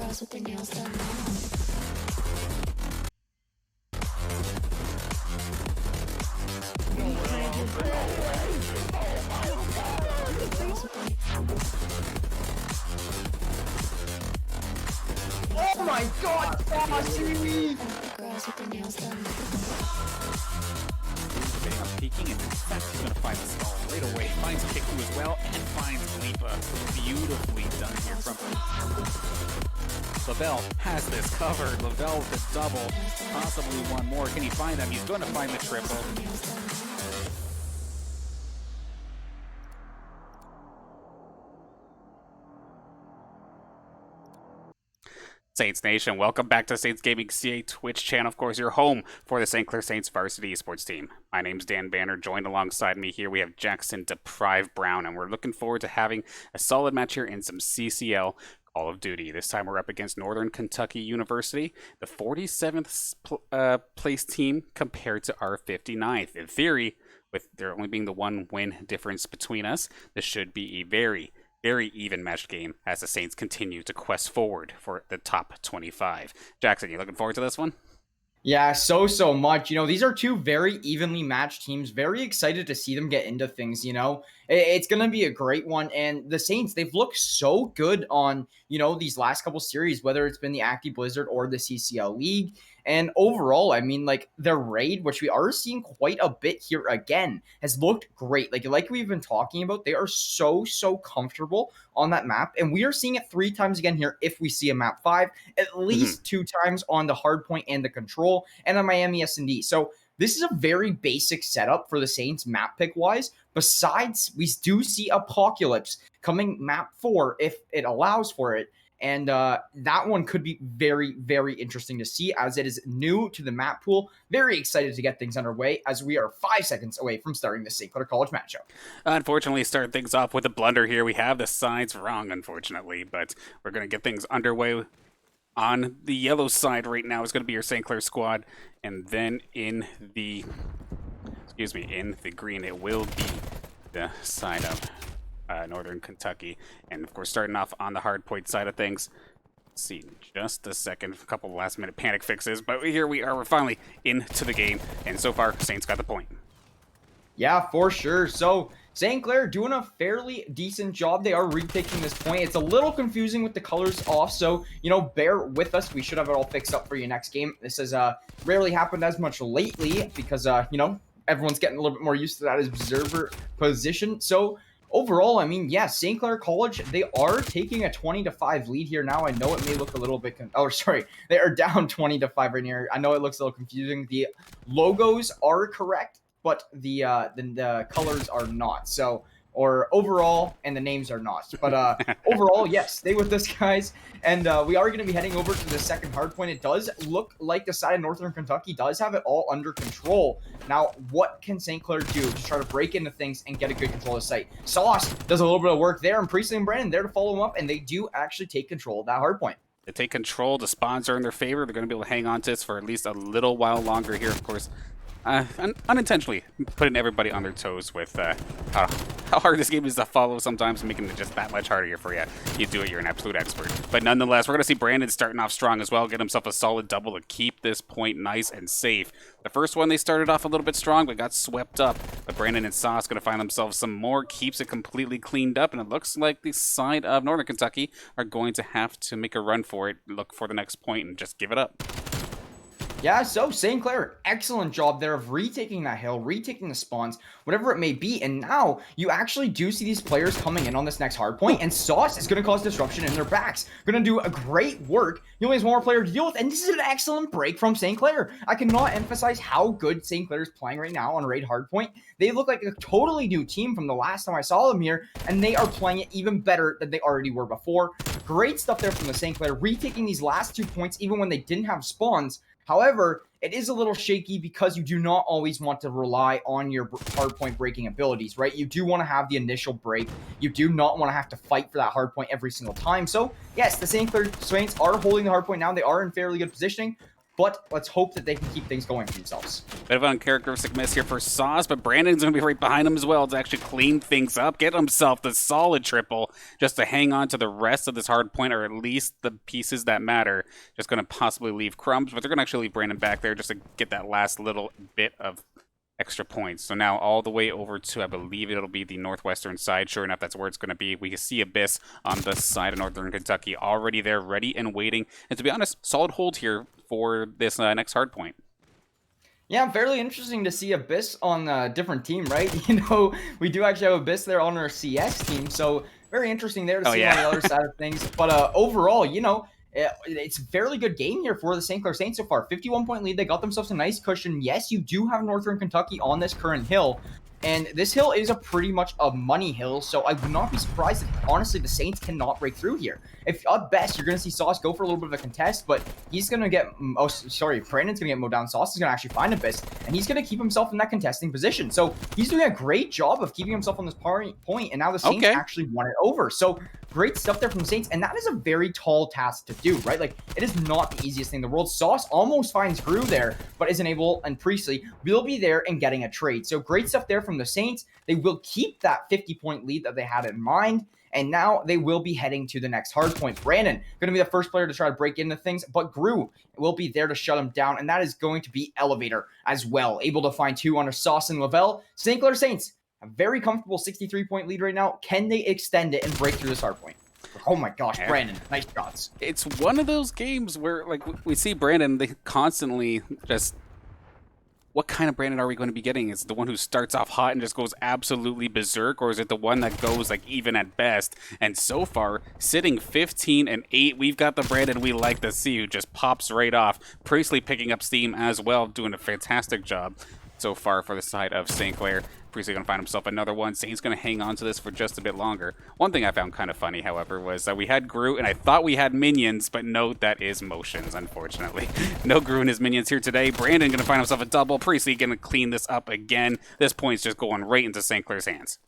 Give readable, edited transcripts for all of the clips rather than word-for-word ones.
girls with their nails done. Oh my god, Bossy! Girls with their nails done. Debating on peeking, and in fact, he's going to find the stall right away. Finds Kiku as well, and finds Lipa. Beautifully done here from Lavelle. Has this covered. Lavelle with the double, possibly one more. Can he find them? He's going to find the triple. Saints Nation, welcome back to Saints Gaming CA Twitch channel. Of course, your home for the St. Clair Saints varsity esports team. My name's Dan Banner. Joined alongside me here, we have Jackson Deprive Brown, and we're looking forward to having a solid match here in some CCL Call of Duty. This time we're up against Northern Kentucky University, the 47th place team compared to our 59th. In theory, with there only being the one win difference between us, this should be a very even matched game as the Saints continue to quest forward for the top 25. Jackson, you looking forward to this one? Yeah, so much. These are two very evenly matched teams. Very excited to see them get into things, It's going to be a great one. And the Saints, they've looked so good on, these last couple series, whether it's been the Acti Blizzard or the CCL League. And overall, their raid, which we are seeing quite a bit here again, has looked great. Like we've been talking about, they are so comfortable on that map. And we are seeing it 3 times again here if we see a map 5, at least 2 times on the hardpoint and the control, and on Miami S&D. So this is a very basic setup for the Saints map pick wise. Besides, we do see Apocalypse coming map 4 if it allows for it. And that one could be very interesting to see as it is new to the map pool. Very excited to get things underway as we are 5 seconds away from starting the St. Clair College matchup. Unfortunately, starting things off with a blunder here. We have the sides wrong, unfortunately, but we're going to get things underway. On the yellow side right now is going to be your St. Clair squad, and then in the green it will be the side of Northern Kentucky. And of course, starting off on the hard point side of things. Let's see, just a second, a couple last minute panic fixes, but here we are, we're finally into the game, and so far Saints got the point. Yeah, for sure. So St. Clair doing a fairly decent job. They are retaking this point. It's a little confusing with the colors off, so bear with us. We should have it all fixed up for you next game. This has rarely happened as much lately because everyone's getting a little bit more used to that observer position. So overall, St. Clair College, they are taking a 20-5 lead here now. I know it may look a little bit they are down 20-5 right here. I know it looks a little confusing. The logos are correct, but the colors are not. So, or overall, and the names are not. But overall, yes, stay with us, guys. And we are going to be heading over to the second hardpoint. It does look like the side of Northern Kentucky does have it all under control. Now, what can St. Clair do to try to break into things and get a good control of the site? Sauce does a little bit of work there, and Priestley and Brandon there to follow him up, and they do actually take control of that hardpoint. They take control. The spawns are in their favor. They're going to be able to hang on to this for at least a little while longer here, of course. Unintentionally putting everybody on their toes with how hard this game is to follow sometimes, making it just that much harder here for you. You do it, you're an absolute expert. But nonetheless, we're going to see Brandon starting off strong as well, get himself a solid double to keep this point nice and safe. The first one, they started off a little bit strong, but got swept up. But Brandon and Sauce going to find themselves some more, keeps it completely cleaned up, and it looks like the side of Northern Kentucky are going to have to make a run for it, look for the next point, and just give it up. Yeah, so St. Clair, excellent job there of retaking that hill, retaking the spawns, whatever it may be. And now you actually do see these players coming in on this next hard point, and Sauce is going to cause disruption in their backs. Going to do a great work. He only has one more player to deal with, and this is an excellent break from St. Clair. I cannot emphasize how good St. Clair is playing right now on raid hardpoint. They look like a totally new team from the last time I saw them here, and they are playing it even better than they already were before. Great stuff there from the St. Clair, retaking these last 2 points even when they didn't have spawns. However, it is a little shaky because you do not always want to rely on your hardpoint breaking abilities, right? You do want to have the initial break. You do not want to have to fight for that hardpoint every single time. So, yes, the St. Clair Saints are holding the hardpoint now. They are in fairly good positioning. but let's hope that they can keep things going for themselves. Bit of an uncharacteristic miss here for Sauce, but Brandon's going to be right behind him as well to actually clean things up, get himself the solid triple just to hang on to the rest of this hard point, or at least the pieces that matter. Just going to possibly leave crumbs, but they're going to actually leave Brandon back there just to get that last little bit of extra points. So now all the way over to, I believe it'll be the northwestern side. Sure enough, that's where it's going to be. We can see Abyss on the side of Northern Kentucky already there, ready and waiting. And to be honest, solid hold here for this next hard point. Yeah, fairly interesting to see Abyss on a different team, right? You know, we do actually have Abyss there on our CS team, so very interesting there to see on the other side of things. But overall, you know, it's a fairly good game here for the St. Clair Saints so far. 51-point lead. They got themselves a nice cushion. Yes, you do have Northern Kentucky on this current hill, and this hill is pretty much a money hill, so I would not be surprised if, honestly, the Saints cannot break through here. If at best, you're going to see Sauce go for a little bit of a contest, but he's going to get, Brandon's going to get mowed down. Sauce is going to actually find Abyss, and he's going to keep himself in that contesting position. So he's doing a great job of keeping himself on this point, and now the Saints actually won it over. So great stuff there from the Saints, and that is a very tall task to do, right? Like, it is not the easiest thing in the world. Sauce almost finds Gru there, but isn't able, and Priestley will be there and getting a trade. So great stuff there from the Saints. They will keep that 50-point lead that they had in mind, and now they will be heading to the next hard point. Brandon, going to be the first player to try to break into things, but Gru will be there to shut him down, and that is going to be Elevator as well, able to find 2 under Sauce and Lavelle. St. Clair Saints, a very comfortable 63-point lead right now. Can they extend it and break through this hard point? Oh my gosh, Brandon, nice shots. It's one of those games where, like, we see Brandon, they constantly just... What kind of Brandon are we going to be getting? Is it the one who starts off hot and just goes absolutely berserk, or is it the one that goes like even at best? And so far, sitting 15-8, we've got the Brandon we like to see, who just pops right off. Priestley picking up steam as well, doing a fantastic job so far for the side of St. Clair. Priestley going to find himself another one. Saint's going to hang on to this for just a bit longer. One thing I found kind of funny, however, was that we had Gru, and I thought we had minions, but no, that is motions, unfortunately. No Gru and his minions here today. Brandon going to find himself a double. Priestley going to clean this up again. This point's just going right into St. Clair's hands.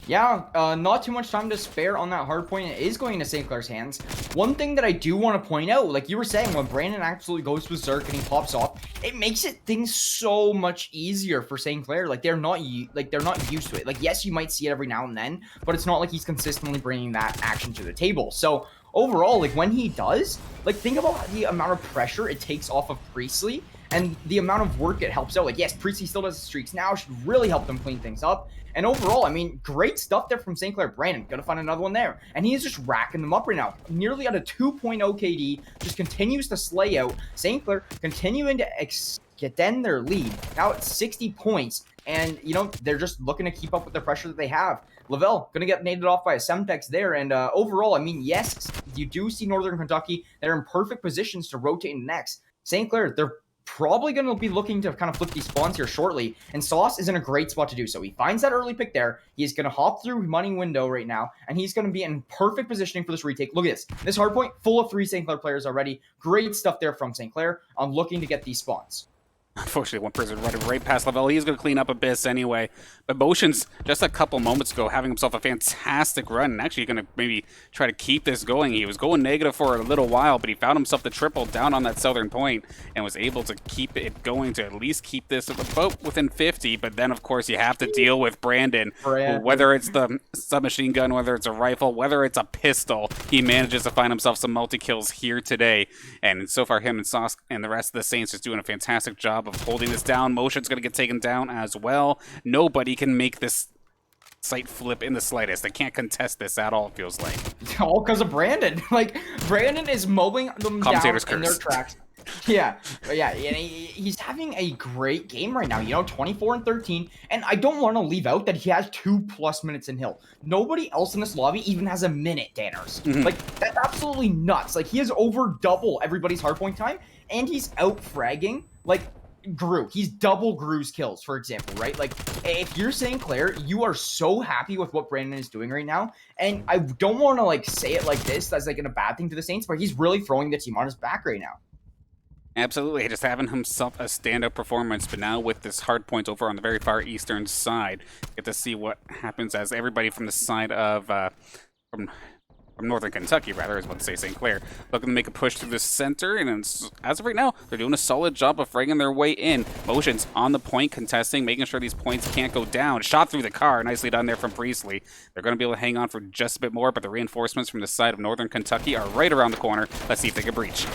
Yeah, not too much time to spare on that hard point. It is going into St. Clair's hands. One thing that I do want to point out, like you were saying, when Brandon absolutely goes berserk and he pops off, it makes things so much easier for St. Clair. Like they're not used to it. Like yes, you might see it every now and then, but it's not like he's consistently bringing that action to the table. So overall, like when he does, like think about the amount of pressure it takes off of Priestley and the amount of work it helps out. Like yes, Priestley still does the streaks now, should really help them clean things up. And overall, I mean, great stuff there from St. Clair. Brandon, gonna find another one there. And he is just racking them up right now. Nearly at a 2.0 KD, just continues to slay out. St. Clair continuing to extend their lead. Now it's 60 points. And, you know, they're just looking to keep up with the pressure that they have. Lavelle gonna get naded off by a Semtex there. And overall, I mean, yes, you do see Northern Kentucky. They're in perfect positions to rotate in next. St. Clair, they're probably going to be looking to kind of flip these spawns here shortly, and Sauce is in a great spot to do so. He finds that early pick there. He's going to hop through money window right now, and he's going to be in perfect positioning for this retake. Look at this. This hardpoint full of 3 St. Clair players already. Great stuff there from St. Clair on looking to get these spawns. Unfortunately, one person running right past Lavelle. He's going to clean up Abyss anyway. But Motions, just a couple moments ago, having himself a fantastic run, and actually going to maybe try to keep this going. He was going negative for a little while, but he found himself the triple down on that southern point and was able to keep it going to at least keep this about within 50. But then, of course, you have to deal with Brandon. Who, whether it's the submachine gun, whether it's a rifle, whether it's a pistol, he manages to find himself some multi-kills here today. And so far, him and Sauce and the rest of the Saints is doing a fantastic job of holding this down. Motion's going to get taken down as well. Nobody can make this site flip in the slightest. They can't contest this at all, it feels like. All because of Brandon. Like, Brandon is mowing them down in their tracks. Yeah, and he's having a great game right now, you know, 24-13, and I don't want to leave out that he has 2+ minutes in Hill. Nobody else in this lobby even has a minute, Danners. Like, that's absolutely nuts. Like, he has over double everybody's hardpoint time, and he's out fragging, like, Gru. He's double Gru's kills, for example, right? Like, if you're St. Clair, you are so happy with what Brandon is doing right now, and I don't want to, like, say it like this as, like, a bad thing to the Saints, but he's really throwing the team on his back right now. Absolutely, just having himself a standout performance, but now with this hard point over on the very far eastern side, get to see what happens as everybody from the side of from from Northern Kentucky, rather, I was about to say St. Clair, looking to make a push through the center, and as of right now, they're doing a solid job of fragging their way in. Motions on the point, contesting, making sure these points can't go down. Shot through the car, nicely done there from Priestley. They're going to be able to hang on for just a bit more, but the reinforcements from the side of Northern Kentucky are right around the corner. Let's see if they can breach.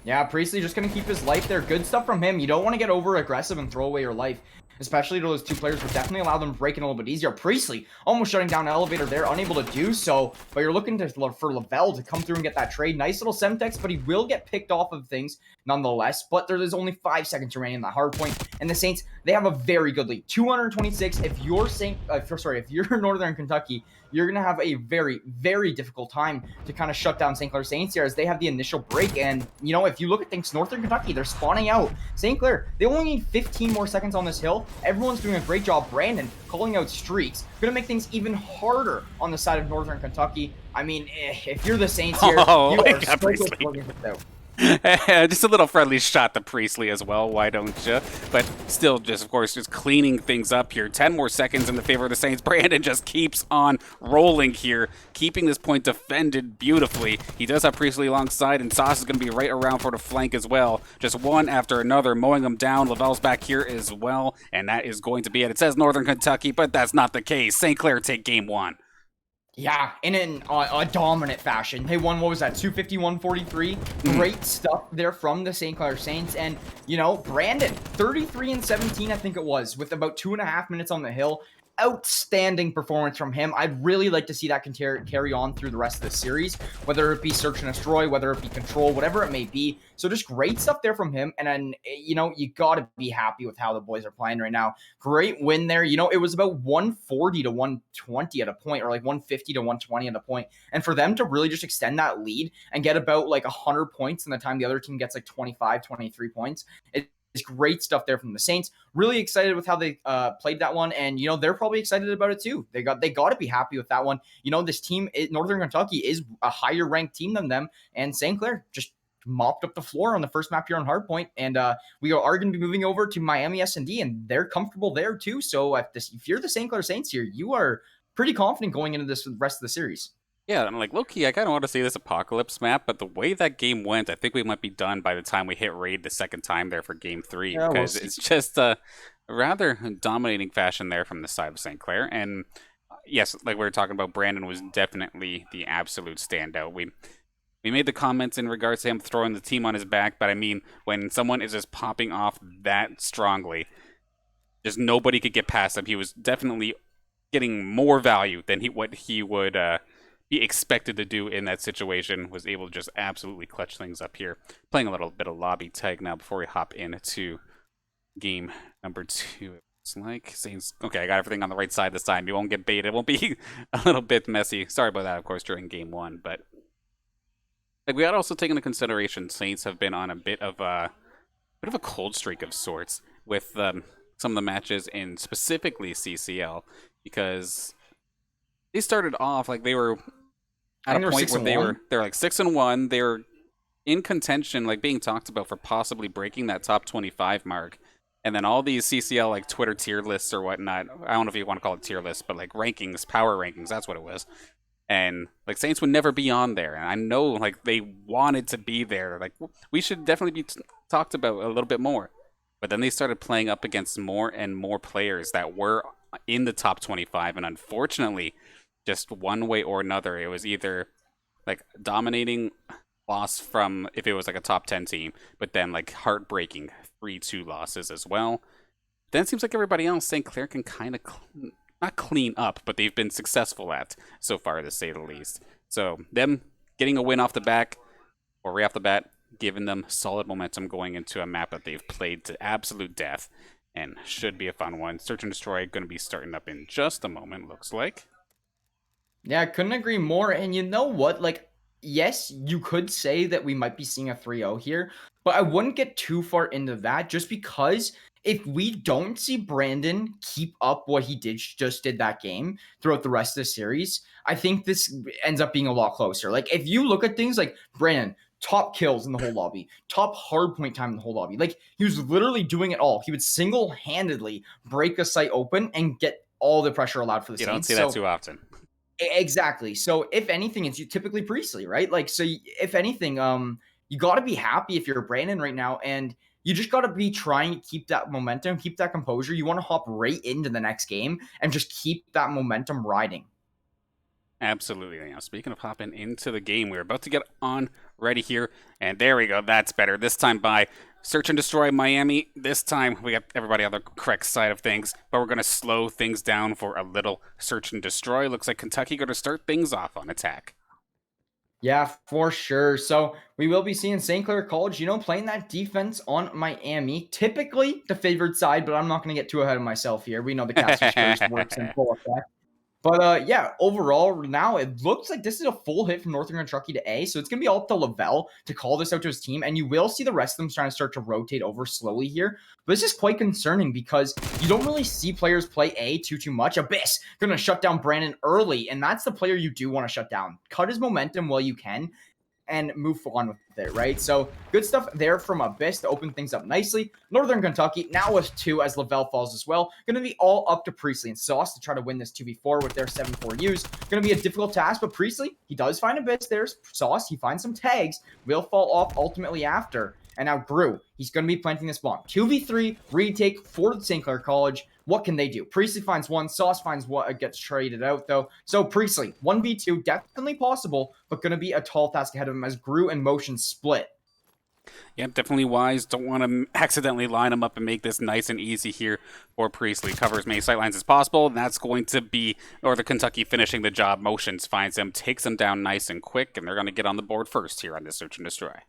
Yeah, Priestley just going to keep his life there. Good stuff from him. You don't want to get over aggressive and throw away your life, especially to those two players, would definitely allow them to break in a little bit easier. Priestley almost shutting down an elevator there, unable to do so, but you're looking for Lavelle to come through and get that trade. Nice little Semtex, but he will get picked off of things nonetheless, but there is only 5 seconds remaining in the hard point, and the Saints, they have a very good lead. 226. If you're if you're Northern Kentucky, you're going to have a very, very difficult time to kind of shut down St. Clair Saints here as they have the initial break. And, you know, if you look at things, Northern Kentucky, they're spawning out. St. Clair, they only need 15 more seconds on this hill. Everyone's doing a great job. Brandon calling out streaks. Going to make things even harder on the side of Northern Kentucky. I mean, if you're the Saints here, you are so close to looking out. Just a little friendly shot to Priestley as well, why don't you? But still, just of course, just cleaning things up here. 10 more seconds in the favor of the Saints. Brandon just keeps on rolling here, keeping this point defended beautifully. He does have Priestley alongside, and Sauce is going to be right around for the flank as well. Just one after another, mowing them down. Lavelle's back here as well, and that is going to be it. It says Northern Kentucky, but that's not the case. St. Clair take game one. Yeah, in a dominant fashion. They won, what was that, 251-43? Great stuff there from the St. Clair Saints. And, you know, Brandon, 33-17, I think it was, with about 2.5 minutes on the hill. Outstanding performance from him. I'd really like to see that carry on through the rest of the series, whether it be search and destroy, whether it be control, whatever it may be. So just great stuff there from him. And then, you know, you got to be happy with how the boys are playing right now. Great win there. You know, it was about 140 to 120 at a point, or like 150 to 120 at a point. And for them to really just extend that lead and get about like 100 points in the time the other team gets like 25, 23 points, it's great stuff there from the Saints. Really excited with how they played that one, and you know they're probably excited about it too. They got to be happy with that one. You know, this team, Northern Kentucky, is a higher ranked team than them, and St. Clair just mopped up the floor on the first map here on Hardpoint, and we are going to be moving over to Miami S&D, and they're comfortable there too. So if you're the St. Clair Saints here, you are pretty confident going into this rest of the series. Yeah, I'm like, low-key, I kind of want to see this Apocalypse map, but the way that game went, I think we might be done by the time we hit Raid the second time there for Game 3, Yeah, because it's just a rather dominating fashion there from the side of St. Clair. And yes, like we were talking about, Brandon was definitely the absolute standout. We made the comments in regards to him throwing the team on his back, but I mean, when someone is just popping off that strongly, just nobody could get past him. He was definitely getting more value than what he would be expected to do in that situation. Was able to just absolutely clutch things up here. Playing a little bit of lobby tag now before we hop into game number 2. It's like Saints. Okay, I got everything on the right side this time. You won't get baited. It won't be a little bit messy. Sorry about that, of course, during game 1. But like we got to also take into consideration, Saints have been on a bit of a cold streak of sorts with some of the matches in specifically CCL, because they started off like they were at a point where they were like 6-1. They were in contention, like being talked about for possibly breaking that top 25 mark. And then all these CCL like Twitter tier lists or whatnot, I don't know if you want to call it tier lists, but like rankings, power rankings, that's what it was. And like Saints would never be on there. And I know like they wanted to be there. Like we should definitely be talked about a little bit more. But then they started playing up against more and more players that were in the top 25. And unfortunately, just one way or another, it was either like dominating loss from if it was like a top 10 team, but then like heartbreaking 3-2 losses as well. Then it seems like everybody else, St. Clair can kind of not clean up, but they've been successful at so far, to say the least. So them getting a win off the back, or right off the bat, giving them solid momentum going into a map that they've played to absolute death, and should be a fun one. Search and Destroy going to be starting up in just a moment, looks like. Yeah, I couldn't agree more. And you know what? Like, yes, you could say that we might be seeing a 3-0 here, but I wouldn't get too far into that, just because if we don't see Brandon keep up what he just did that game throughout the rest of the series, I think this ends up being a lot closer. Like, if you look at things like Brandon, top kills in the whole lobby, top hardpoint time in the whole lobby, like he was literally doing it all. He would single-handedly break a site open and get all the pressure allowed for the Saints. You don't see that too often. Exactly. So if anything, it's you typically Priestley, right? Like, so if anything, you got to be happy if you're Brandon right now, and you just got to be trying to keep that momentum, keep that composure. You want to hop right into the next game and just keep that momentum riding. Absolutely. Now, speaking of hopping into the game, we're about to get on ready here, and there we go. That's better. This time by Search and Destroy Miami. This time we got everybody on the correct side of things, but we're going to slow things down for a little Search and Destroy. Looks like Kentucky going to start things off on attack. Yeah, for sure. So we will be seeing St. Clair College, playing that defense on Miami. Typically the favored side, but I'm not going to get too ahead of myself here. We know the Caster's Curse works in full effect. But yeah, overall, now it looks like this is a full hit from Northern Kentucky to A. So it's going to be all up to Lavelle to call this out to his team. And you will see the rest of them trying to start to rotate over slowly here. But this is quite concerning because you don't really see players play A too much. Abyss going to shut down Brandon early. And that's the player you do want to shut down. Cut his momentum while you can and move on with it, right? So good stuff there from Abyss to open things up nicely. Northern Kentucky now with 2 as Lavelle falls as well. Going to be all up to Priestley and Sauce to try to win this 2v4 with their 7-4 use. Going to be a difficult task, but Priestley, he does find Abyss. There's Sauce. He finds some tags. Will fall off ultimately after. And now Grew, he's going to be planting this bomb. 2v3 retake for St. Clair College. What can they do? Priestley finds one. Sauce finds what gets traded out, though. So Priestley, 1v2, definitely possible, but going to be a tall task ahead of him as Grew and Motion split. Yep, definitely wise. Don't want to accidentally line them up and make this nice and easy here for Priestley. Cover as many sightlines as possible, and that's going to be Northern Kentucky finishing the job. Motions finds them, takes them down nice and quick, and they're going to get on the board first here on this Search and Destroy.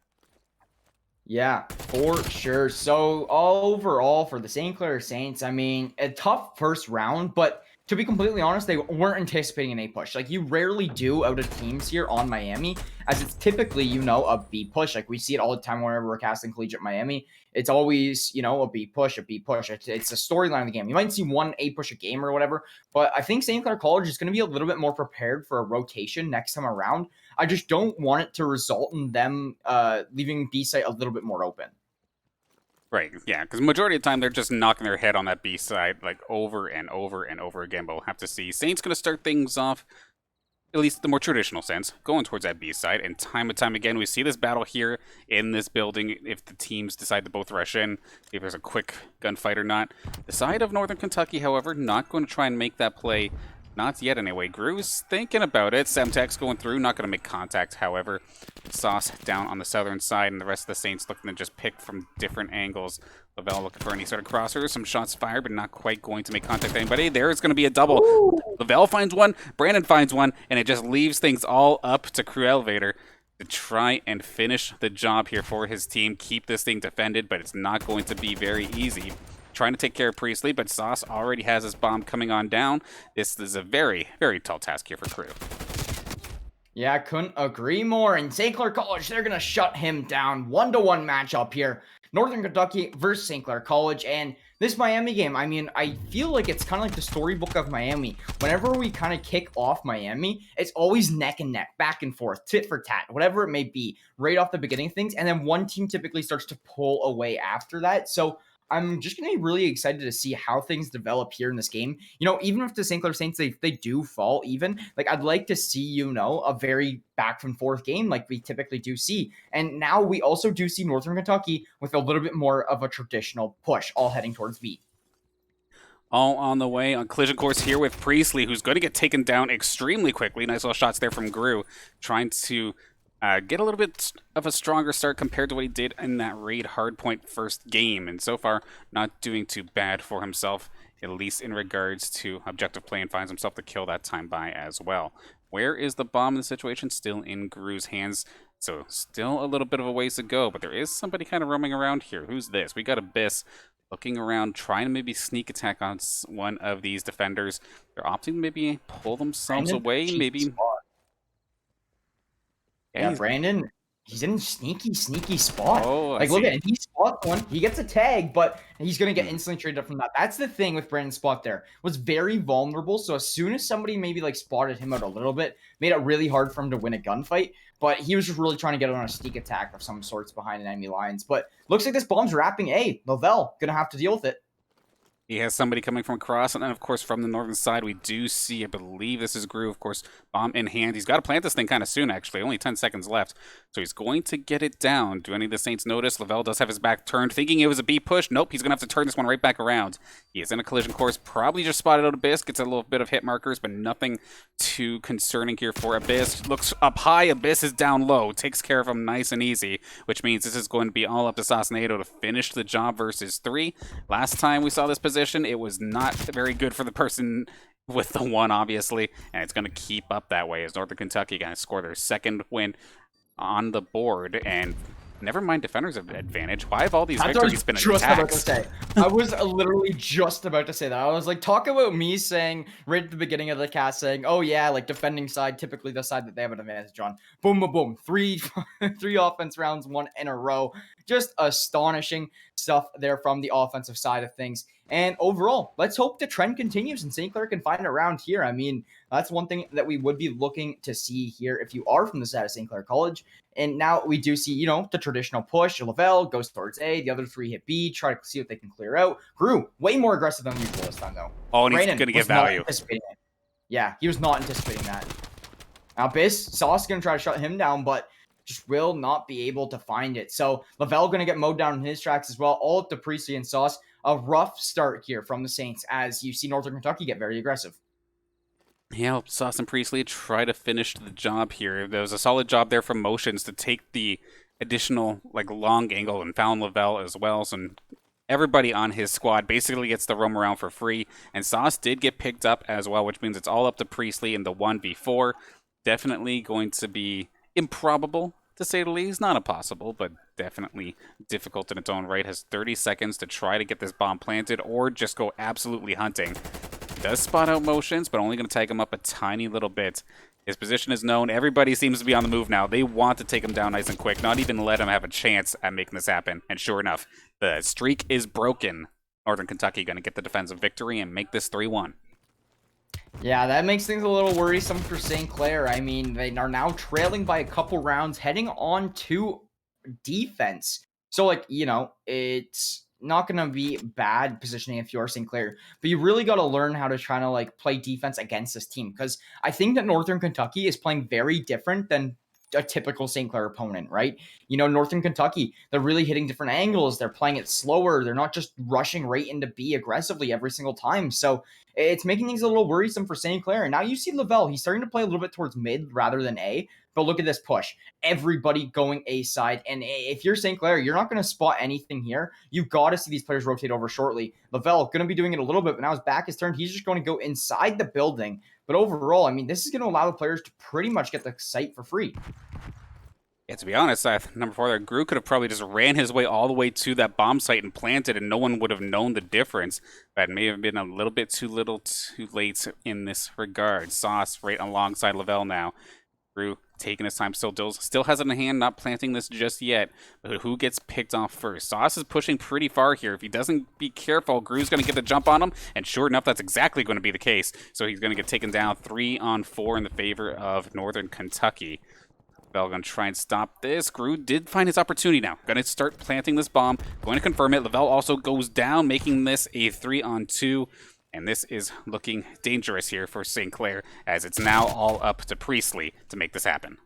Yeah, for sure. So overall for the St. Clair Saints, I mean, a tough first round, but to be completely honest, they weren't anticipating an A push. Like, you rarely do out of teams here on Miami, as it's typically, a B push. Like, we see it all the time whenever we're casting Collegiate Miami. It's always, a B push, a B push. It's a storyline of the game. You might see one A push a game or whatever, but I think St. Clair College is going to be a little bit more prepared for a rotation next time around. I just don't want it to result in them leaving B site a little bit more open. Right, yeah, because majority of the time they're just knocking their head on that B side like over and over and over again, but we'll have to see. Saints going to start things off, at least the more traditional sense, going towards that B side, and time again we see this battle here in this building if the teams decide to both rush in, if there's a quick gunfight or not. The side of Northern Kentucky, however, not going to try and make that play. Not yet, anyway. Grew's thinking about it. Semtex going through, not going to make contact, however. Sauce down on the southern side, and the rest of the Saints looking to just pick from different angles. Lavelle looking for any sort of crosser. Some shots fired, but not quite going to make contact with anybody. There's going to be a double. Ooh. Lavelle finds one, Brandon finds one, and it just leaves things all up to Crew Elevator to try and finish the job here for his team. Keep this thing defended, but it's not going to be very easy. Trying to take care of Priestley, but Sauce already has his bomb coming on down. This is a very, very tall task here for Crew. Yeah, I couldn't agree more. And St. Clair College, they're going to shut him down. 1-to-1 matchup here. Northern Kentucky versus St. Clair College. And this Miami game, I mean, I feel like it's kind of like the storybook of Miami. Whenever we kind of kick off Miami, it's always neck and neck, back and forth, tit for tat, whatever it may be, right off the beginning of things. And then one team typically starts to pull away after that. So I'm just going to be really excited to see how things develop here in this game. Even if the St. Clair Saints, they do fall even, like, I'd like to see, a very back and forth game like we typically do see. And now we also do see Northern Kentucky with a little bit more of a traditional push, all heading towards B. All on the way on collision course here with Priestley, who's going to get taken down extremely quickly. Nice little shots there from Grew, trying to get a little bit of a stronger start compared to what he did in that raid hardpoint first game. And so far, not doing too bad for himself, at least in regards to objective play, and finds himself the kill that time by as well. Where is the bomb in the situation? Still in Grew's hands. So still a little bit of a ways to go, but there is somebody kind of roaming around here. Who's this? We got Abyss looking around, trying to maybe sneak attack on one of these defenders. They're opting to maybe pull themselves away, maybe. Yeah, Brandon, he's in a sneaky spot. Oh, like, look at it. He spots one. He gets a tag, but he's going to get instantly traded up from that. That's the thing with Brandon's spot there. Was very vulnerable. So as soon as somebody maybe, like, spotted him out a little bit, made it really hard for him to win a gunfight. But he was just really trying to get on a sneak attack of some sorts behind enemy lines. But looks like this bomb's wrapping A. Lavelle going to have to deal with it. He has somebody coming from across, and then, of course, from the northern side, we do see, I believe this is Gru, of course, bomb in hand. He's got to plant this thing kind of soon, actually. Only 10 seconds left. So he's going to get it down. Do any of the Saints notice? Lavelle does have his back turned, thinking it was a B push. Nope, he's going to have to turn this one right back around. He is in a collision course. Probably just spotted out Abyss. Gets a little bit of hit markers, but nothing too concerning here for Abyss. Looks up high. Abyss is down low. Takes care of him nice and easy, which means this is going to be all up to Saucedo to finish the job versus 3. Last time we saw this position, it was not very good for the person with the 1, obviously, and it's going to keep up that way as Northern Kentucky going to score their second win on the board. And never mind defenders have advantage. Why have all these victories been just about to attacks? say. I was literally just about to say that. I was like, talk about me saying right at the beginning of the cast saying, oh yeah, like defending side, typically the side that they have an advantage on. Boom, boom, boom. Three offense rounds, 1 in a row. Just astonishing stuff there from the offensive side of things. And overall, let's hope the trend continues and St. Clair can find it around here. I mean, that's one thing that we would be looking to see here if you are from the side of St. Clair College. And now we do see, the traditional push. Lavelle goes towards A. The other 3 hit B, try to see what they can clear out. Gru, way more aggressive than usual this time, though. Oh, and he's going to get value. Yeah, he was not anticipating that. Now, Sauce going to try to shut him down, but just will not be able to find it. So Lavelle going to get mowed down in his tracks as well, all up to Priestley and Sauce. A rough start here from the Saints as you see Northern Kentucky get very aggressive. Yeah, Sauce and Priestley try to finish the job here. There was a solid job there from Motions to take the additional long angle and found Lavelle as well. So everybody on his squad basically gets to roam around for free. And Sauce did get picked up as well, which means it's all up to Priestley in the 1v4. Definitely going to be improbable, to say the least. Not impossible, but definitely difficult in its own right. Has 30 seconds to try to get this bomb planted or just go absolutely hunting. Does spot out Motions, but only going to tag him up a tiny little bit. His position is known. Everybody seems to be on the move now. They want to take him down nice and quick, not even let him have a chance at making this happen. And sure enough, the streak is broken. Northern Kentucky going to get the defensive victory and make this 3-1. Yeah, that makes things a little worrisome for St. Clair. I mean, they are now trailing by a couple rounds, heading on to defense. So, it's not going to be bad positioning if you're St. Clair, but you really got to learn how to try to play defense against this team, because I think that Northern Kentucky is playing very different than a typical St. Clair opponent, right? Northern Kentucky, they're really hitting different angles. They're playing it slower. They're not just rushing right into B aggressively every single time. So it's making things a little worrisome for St. Clair. And now you see Lavelle. He's starting to play a little bit towards mid rather than A. But look at this push. Everybody going A side. And if you're St. Clair, you're not going to spot anything here. You've got to see these players rotate over shortly. Lavelle going to be doing it a little bit, but now his back is turned. He's just going to go inside the building. But overall, I mean, this is going to allow the players to pretty much get the site for free. Yeah, to be honest, number 4 there, Gru could have probably just ran his way all the way to that bomb site and planted, and no one would have known the difference. That may have been a little bit too late in this regard. Sauce right alongside Lavelle now. Gru taking his time, still has it in hand, not planting this just yet. But who gets picked off first? Sauce is pushing pretty far here. If he doesn't be careful, Gru's going to get the jump on him, and sure enough, that's exactly going to be the case. So he's going to get taken down 3-on-4 in the favor of Northern Kentucky. Lavelle going to try and stop this. Gru did find his opportunity now. Going to start planting this bomb. Going to confirm it. Lavelle also goes down, making this a 3-on-2. And this is looking dangerous here for St. Clair, as it's now all up to Priestley to make this happen.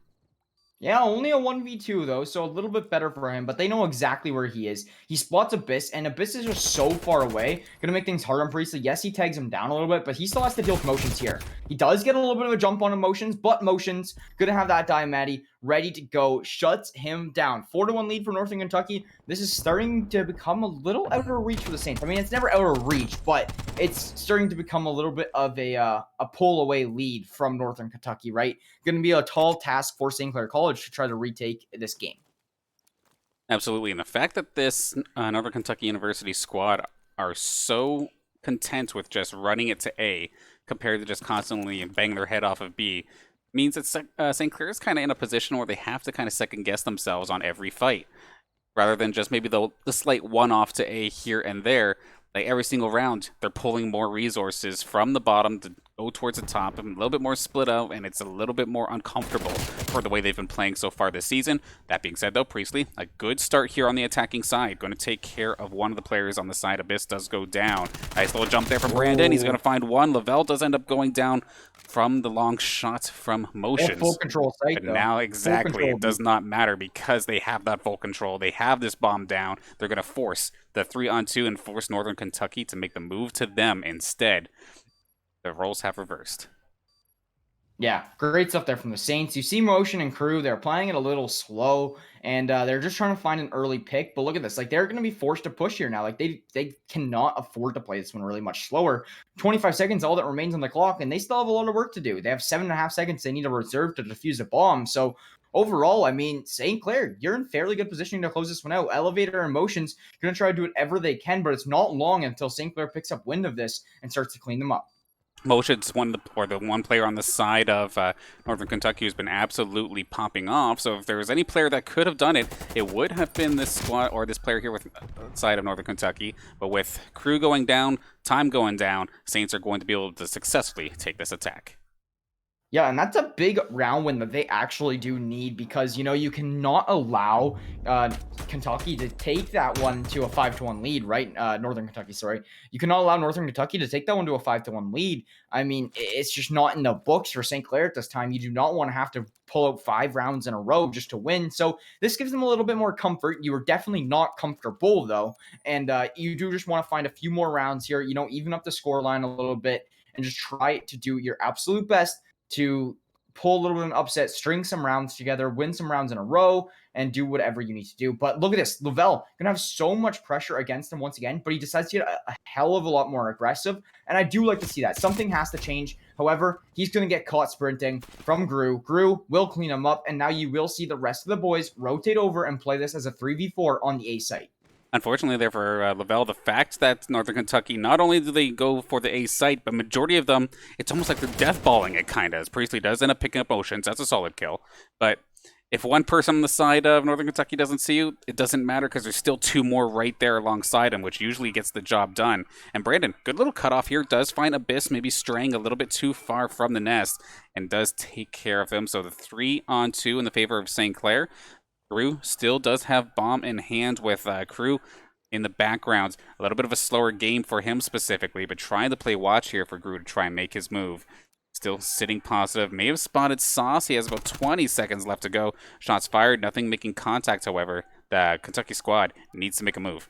Yeah, only a 1v2 though, so a little bit better for him, but they know exactly where he is. He spots Abyss, and Abyss is just so far away. Gonna make things hard on Priestley. Yes, he tags him down a little bit, but he still has to deal with Motions here. He does get a little bit of a jump on Motions, but Motions gonna have that Diamatti ready to go. Shuts him down. 4-1 lead for Northern Kentucky. This is starting to become a little out of reach for the Saints. I mean, it's never out of reach, but it's starting to become a little bit of a pull away lead from Northern Kentucky, right? Going to be a tall task for St. Clair College to try to retake this game. Absolutely, and the fact that this Northern Kentucky University squad are so content with just running it to A compared to just constantly banging their head off of B means that St. Clair is kind of in a position where they have to kind of second guess themselves on every fight, rather than just maybe the slight one-off to A here and there. Like every single round, they're pulling more resources from the bottom to go towards the top, a little bit more split out, and it's a little bit more uncomfortable for the way they've been playing so far this season. That being said, though, Priestley, a good start here on the attacking side. Going to take care of one of the players on the side. Abyss does go down. Nice little jump there from Brandon. He's going to find one. Lavelle does end up going down from the long shot from Motions. Full control site, But though. now exactly, it does not matter because they have that full control. They have this bomb down. They're going to force the 3-on-2 and force Northern Kentucky to make the move to them instead. The roles have reversed. Yeah, great stuff there from the Saints. You see Motion and Crew, they're playing it a little slow, and they're just trying to find an early pick. But look at this. Like, they're going to be forced to push here now. Like, they cannot afford to play this one really much slower. 25 seconds, all that remains on the clock, and they still have a lot of work to do. They have 7.5 seconds they need to reserve to defuse a bomb. So, overall, I mean, St. Clair, you're in fairly good position to close this one out. Elevator and Motion's going to try to do whatever they can, but it's not long until St. Clair picks up wind of this and starts to clean them up. Motion's the one player on the side of Northern Kentucky who's been absolutely popping off. So if there was any player that could have done it, it would have been this squad or this player here with the side of Northern Kentucky. But with Crew going down, time going down, Saints are going to be able to successfully take this attack. Yeah, and that's a big round win that they actually do need because, you know, you cannot allow Kentucky to take that one to a 5-1 lead, right? Northern Kentucky, sorry. You cannot allow Northern Kentucky to take that one to a 5-1 lead. I mean, it's just not in the books for St. Clair at this time. You do not want to have to pull out 5 rounds in a row just to win. So this gives them a little bit more comfort. You are definitely not comfortable, though. And you do just want to find a few more rounds here, you know, even up the scoreline a little bit and just try to do your absolute best to pull a little bit of an upset, string some rounds together, win some rounds in a row, and do whatever you need to do. But look at this. Lavelle going to have so much pressure against him once again, but he decides to get a hell of a lot more aggressive, and I do like to see that. Something has to change. However, he's going to get caught sprinting from Gru. Gru will clean him up, and now you will see the rest of the boys rotate over and play this as a 3v4 on the A site. Unfortunately there for Lavelle, the fact that Northern Kentucky, not only do they go for the A site, but majority of them, it's almost like they're deathballing it, kind of. As Priestley does end up picking up Motions. That's a solid kill. But if one person on the side of Northern Kentucky doesn't see you, it doesn't matter because there's still 2 more right there alongside him, which usually gets the job done. And Brandon, good little cutoff here, does find Abyss maybe straying a little bit too far from the nest and does take care of him. So the 3-on-2 in the favor of St. Clair. Crew still does have bomb in hand with Crew in the background. A little bit of a slower game for him specifically, but trying to play watch here for Crew to try and make his move. Still sitting positive. May have spotted Sauce. He has about 20 seconds left to go. Shots fired. Nothing making contact, however. The Kentucky squad needs to make a move.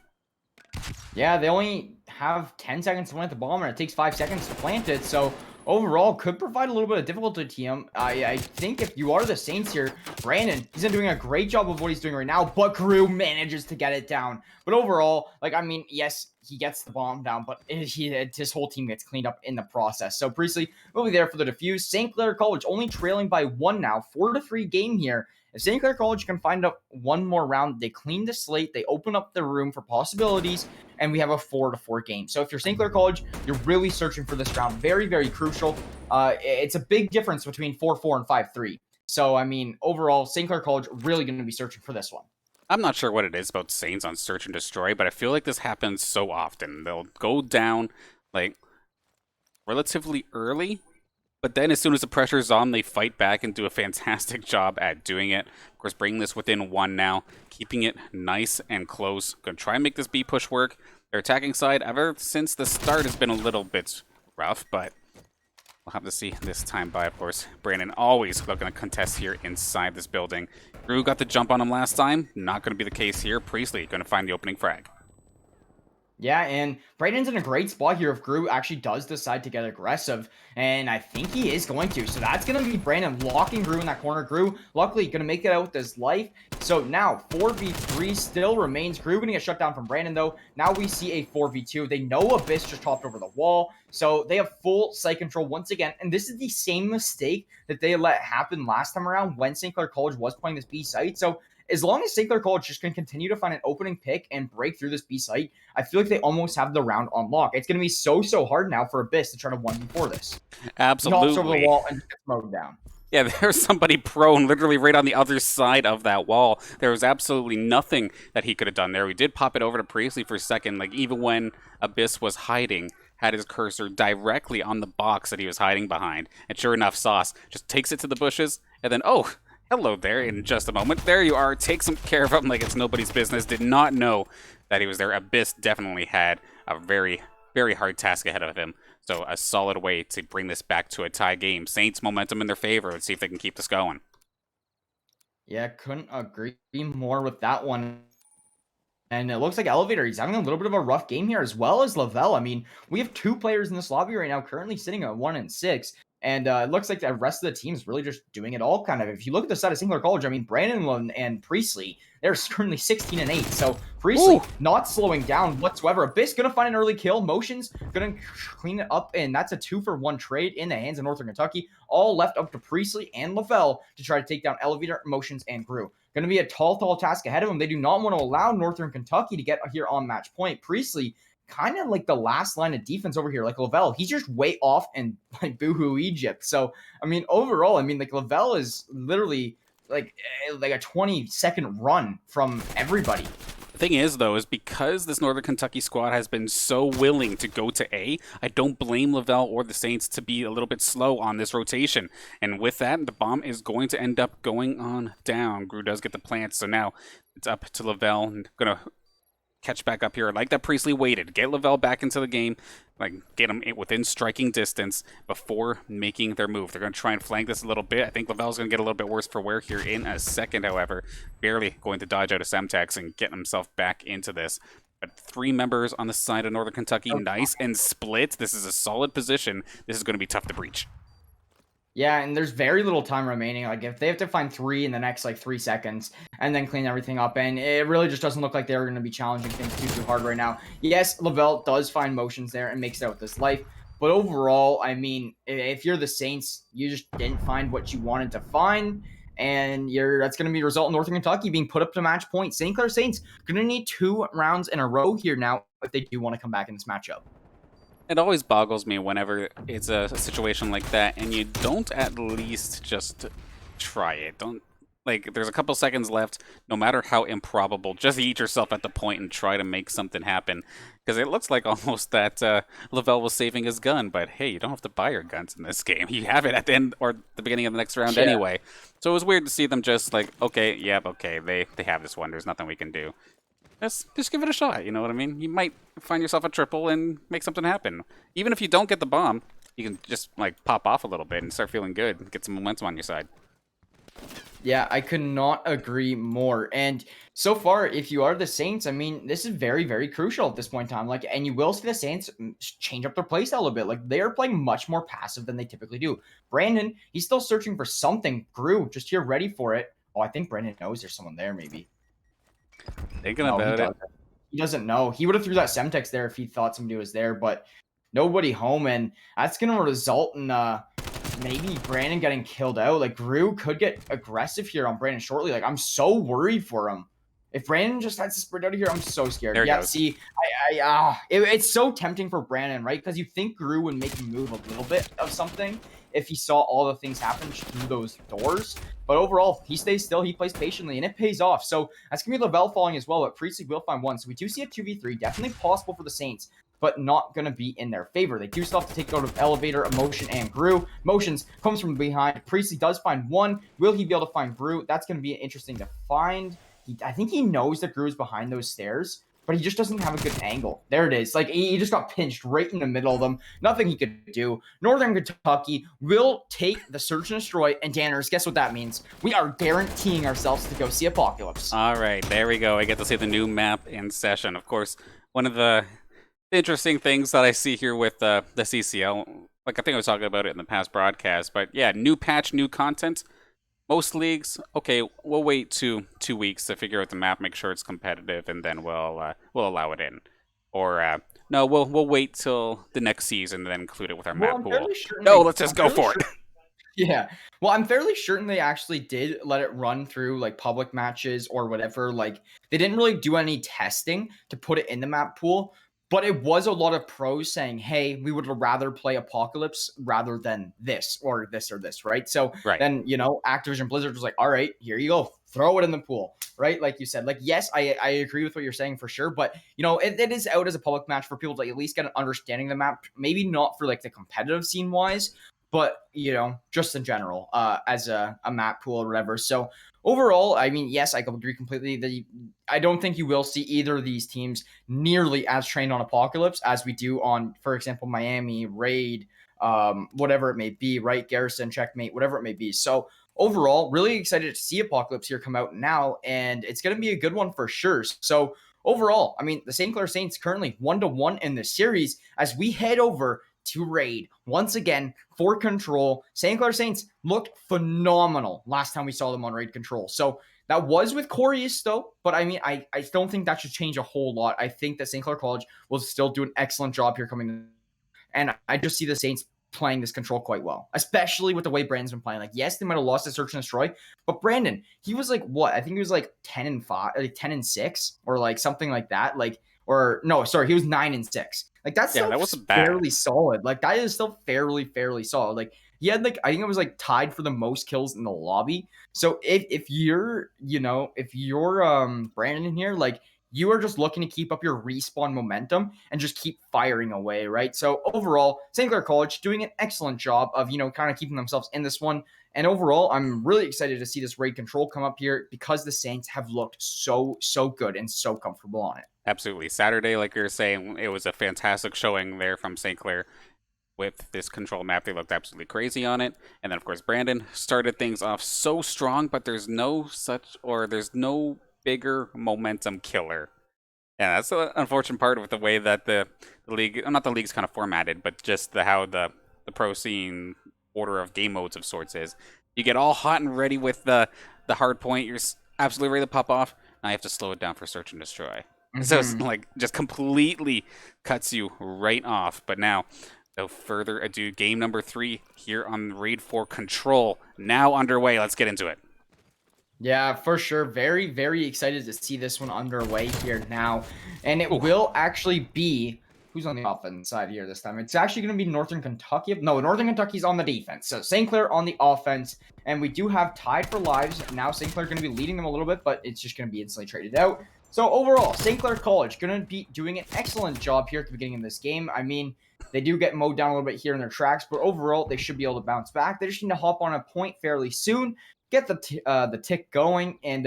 Yeah, they only have 10 seconds to plant the bomb, and it takes 5 seconds to plant it, so overall could provide a little bit of difficulty to him. I think if you are the Saints here, Brandon, he's doing a great job of what he's doing right now, but Crew manages to get it down. But overall, like, I mean, yes, he gets the bomb down, but his whole team gets cleaned up in the process. So Priestley will be there for the defuse. St. Clair College only trailing by 1 now, 4-3 game here. If St. Clair College can find up one more round, they clean the slate, they open up the room for possibilities, and we have a 4-4 game. So if you're St. Clair College, you're really searching for this round. Very, very crucial. It's a big difference between 4-4 and 5-3. So, I mean, overall, St. Clair College really going to be searching for this one. I'm not sure what it is about Saints on Search and Destroy, but I feel like this happens so often. They'll go down, like, relatively early, but then as soon as the pressure's on, they fight back and do a fantastic job at doing it. Of course, bringing this within 1 now, keeping it nice and close. Going to try and make this B push work. Their attacking side, ever since the start, has been a little bit rough, but we'll have to see this time by, of course. Brandon always looking to contest here inside this building. Drew got the jump on him last time. Not going to be the case here. Priestley going to find the opening frag. Yeah, and Brayden's in a great spot here if Gru actually does decide to get aggressive, and I think he is going to. So that's going to be Brandon locking Gru in that corner. Gru, luckily, going to make it out with his life. So now 4v3 still remains. Gru going to get shut down from Brandon, though. Now we see a 4v2. They know Abyss just hopped over the wall, so they have full site control once again. And this is the same mistake that they let happen last time around when St. Clair College was playing this B site. So as long as St. Clair College just can continue to find an opening pick and break through this B site, I feel like they almost have the round on lock. It's going to be so hard now for Abyss to try to 1v4 this. Absolutely. He hops over the wall and gets mowed down. Yeah, there's somebody prone literally right on the other side of that wall. There was absolutely nothing that he could have done there. We did pop it over to Priestley for a second, like even when Abyss was hiding, had his cursor directly on the box that he was hiding behind. And sure enough, Sauce just takes it to the bushes, and then, oh, hello there in just a moment. There you are. Take some care of him like it's nobody's business. Did not know that he was there. Abyss definitely had a very, very hard task ahead of him. So a solid way to bring this back to a tie game. Saints momentum in their favor. Let's see if they can keep this going. Yeah, couldn't agree more with that one. And it looks like Elevator, he's having a little bit of a rough game here, as well as Lavelle. I mean, we have 2 players in this lobby right now currently sitting at 1-6. And it looks like the rest of the team is really just doing it all, kind of. If you look at the side of St. Clair College, I mean, Brandon and Priestley, they're currently 16-8. So Priestley not slowing down whatsoever. Abyss going to find an early kill. Motion's going to clean it up, and that's a 2-for-1 trade in the hands of Northern Kentucky. All left up to Priestley and Lavelle to try to take down Elevator, Motions, and Grew. Going to be a tall task ahead of them. They do not want to allow Northern Kentucky to get here on match point. Priestley, kind of like the last line of defense over here, like Lavelle, he's just way off and like boohoo Egypt. So, I mean, overall, I mean, like Lavelle is literally like a 20-second run from everybody. The thing is, though, is because this Northern Kentucky squad has been so willing to go to A, I don't blame Lavelle or the Saints to be a little bit slow on this rotation. And with that, the bomb is going to end up going on down. Grew does get the plant, so now it's up to Lavelle. And going to catch back up here. I like that Priestley waited. Get Lavelle back into the game. Like, get him within striking distance before making their move. They're going to try and flank this a little bit. I think Lavelle's going to get a little bit worse for wear here in a second, however. Barely going to dodge out of Semtex and get himself back into this. But 3 members on the side of Northern Kentucky. Nice and split. This is a solid position. This is going to be tough to breach. Yeah, and there's very little time remaining. Like, if they have to find 3 in the next, 3 seconds and then clean everything up, and it really just doesn't look like they're going to be challenging things too hard right now. Yes, Lavelle does find Motions there and makes it out with his life, but overall, I mean, if you're the Saints, you just didn't find what you wanted to find, and that's going to be a result in Northern Kentucky being put up to match point. St. Clair Saints going to need 2 rounds in a row here now if they do want to come back in this matchup. It always boggles me whenever it's a situation like that and you don't at least just try it. Don't, like, there's a couple seconds left, no matter how improbable, just eat yourself at the point and try to make something happen. Because it looks like almost that Lavelle was saving his gun, but hey, you don't have to buy your guns in this game. You have it at the end or the beginning of the next round anyway. So it was weird to see them just like, okay, yep, okay, they have this one, there's nothing we can do. Just give it a shot, you know what I mean? You might find yourself a triple and make something happen. Even if you don't get the bomb, you can just, like, pop off a little bit and start feeling good and get some momentum on your side. Yeah, I could not agree more. And so far, if you are the Saints, I mean, this is very, very crucial at this point in time. Like, and you will see the Saints change up their playstyle a little bit. Like, they are playing much more passive than they typically do. Brandon, he's still searching for something. Grew, just here ready for it. Oh, I think Brandon knows there's someone there, maybe. Thinking about it. He doesn't know. He would have threw that Semtex there if he thought somebody was there, but nobody home, and that's going to result in maybe Brandon getting killed out. Like, Grew could get aggressive here on Brandon shortly. Like, I'm so worried for him. If Brandon just has to sprint out of here, I'm so scared. There Yeah, see, it's so tempting for Brandon, right? Because you think Grew would make him move a little bit of something if he saw all the things happen through those doors. But overall, he stays still, he plays patiently, and it pays off. So that's going to be Lavelle falling as well, but Priestley will find 1. So we do see a 2v3, definitely possible for the Saints, but not going to be in their favor. They do still have to take out of Elevator, Emotion, and Grew. Motions comes from behind. Priestley does find 1. Will he be able to find Grew? That's going to be interesting to find. I think he knows that Grew is behind those stairs, but he just doesn't have a good angle. There it is. Like, he just got pinched right in the middle of them. Nothing he could do. Northern Kentucky will take the Search and Destroy, and Danners, guess what that means? We are guaranteeing ourselves to go see Apocalypse. All right, there we go. I get to see the new map in session. Of course, one of the interesting things that I see here with the CCL, like I think I was talking about it in the past broadcast, but yeah, new patch, new content. Most leagues, okay, we'll wait 2 weeks to figure out the map, make sure it's competitive, and then we'll allow it in. Or no, we'll wait till the next season and then include it with our map pool. No, let's just go for it. Yeah. Well, I'm fairly certain they actually did let it run through like public matches or whatever. Like, they didn't really do any testing to put it in the map pool. But it was a lot of pros saying, hey, we would rather play Apocalypse rather than this or this, right? So then, Activision Blizzard was like, all right, here you go. Throw it in the pool. right? Like you said, like, yes, I agree with what you're saying for sure, but you know, it is out as a public match for people to at least get an understanding of the map. Maybe not for like the competitive scene wise, but you know, just in general, as a map pool or whatever. So overall, I mean, yes, I agree completely. I don't think you will see either of these teams nearly as trained on Apocalypse as we do on, for example, Miami, Raid, whatever it may be, right? Garrison, Checkmate, whatever it may be. So overall, really excited to see Apocalypse here come out now, and it's going to be a good one for sure. So overall, I mean, the St. Clair Saints currently 1-1 in the series as we head over to Raid once again for Control. St. Clair Saints looked phenomenal last time we saw them on Raid Control. So that was with Corius though, but I mean, I don't think that should change a whole lot. I think that St. Clair College will still do an excellent job here coming in. And I just see the Saints playing this Control quite well, especially with the way Brandon's been playing. Like, yes, they might have lost to Search and Destroy, but Brandon, he was like, what? I think he was like 10-5, like 10-6, or like something like that. Like, or no, sorry, he was 9-6. Like, that's Yeah, still that wasn't bad. fairly solid. Like, that is still fairly solid. Like, he had like, I think it was like tied for the most kills in the lobby. So if you're, you know, if you're Brandon in here, like, you are just looking to keep up your respawn momentum and just keep firing away, right? So overall, St. Clair College doing an excellent job of, you know, kind of keeping themselves in this one. And overall, I'm really excited to see this Raid Control come up here because the Saints have looked so good and so comfortable on it. Absolutely. Saturday, like you were saying, it was a fantastic showing there from St. Clair. With this Control map, they looked absolutely crazy on it. And then, of course, Brandon started things off so strong, but there's no bigger momentum killer. Yeah, that's the unfortunate part with the way that the league, not the league's kind of formatted, but just how the pro scene order of game modes of sorts is. You get all hot and ready with the hard point, you're absolutely ready to pop off. Now you have to slow it down for Search and Destroy. Mm-hmm. So it's like just completely cuts you right off. But now, no further ado, game number 3 here on Raid 4 Control now underway. Let's get into it. Yeah, for sure. Very excited to see this one underway here now. And it will actually be, who's on the offense side here this time? It's actually going to be Northern Kentucky. No, Northern Kentucky's on the defense. So St. Clair on the offense. And we do have tied for lives. Now St. Clair going to be leading them a little bit, but it's just going to be instantly traded out. So overall, St. Clair College going to be doing an excellent job here at the beginning of this game. I mean, they do get mowed down a little bit here in their tracks, but overall, they should be able to bounce back. They just need to hop on a point fairly soon, get the tick going, and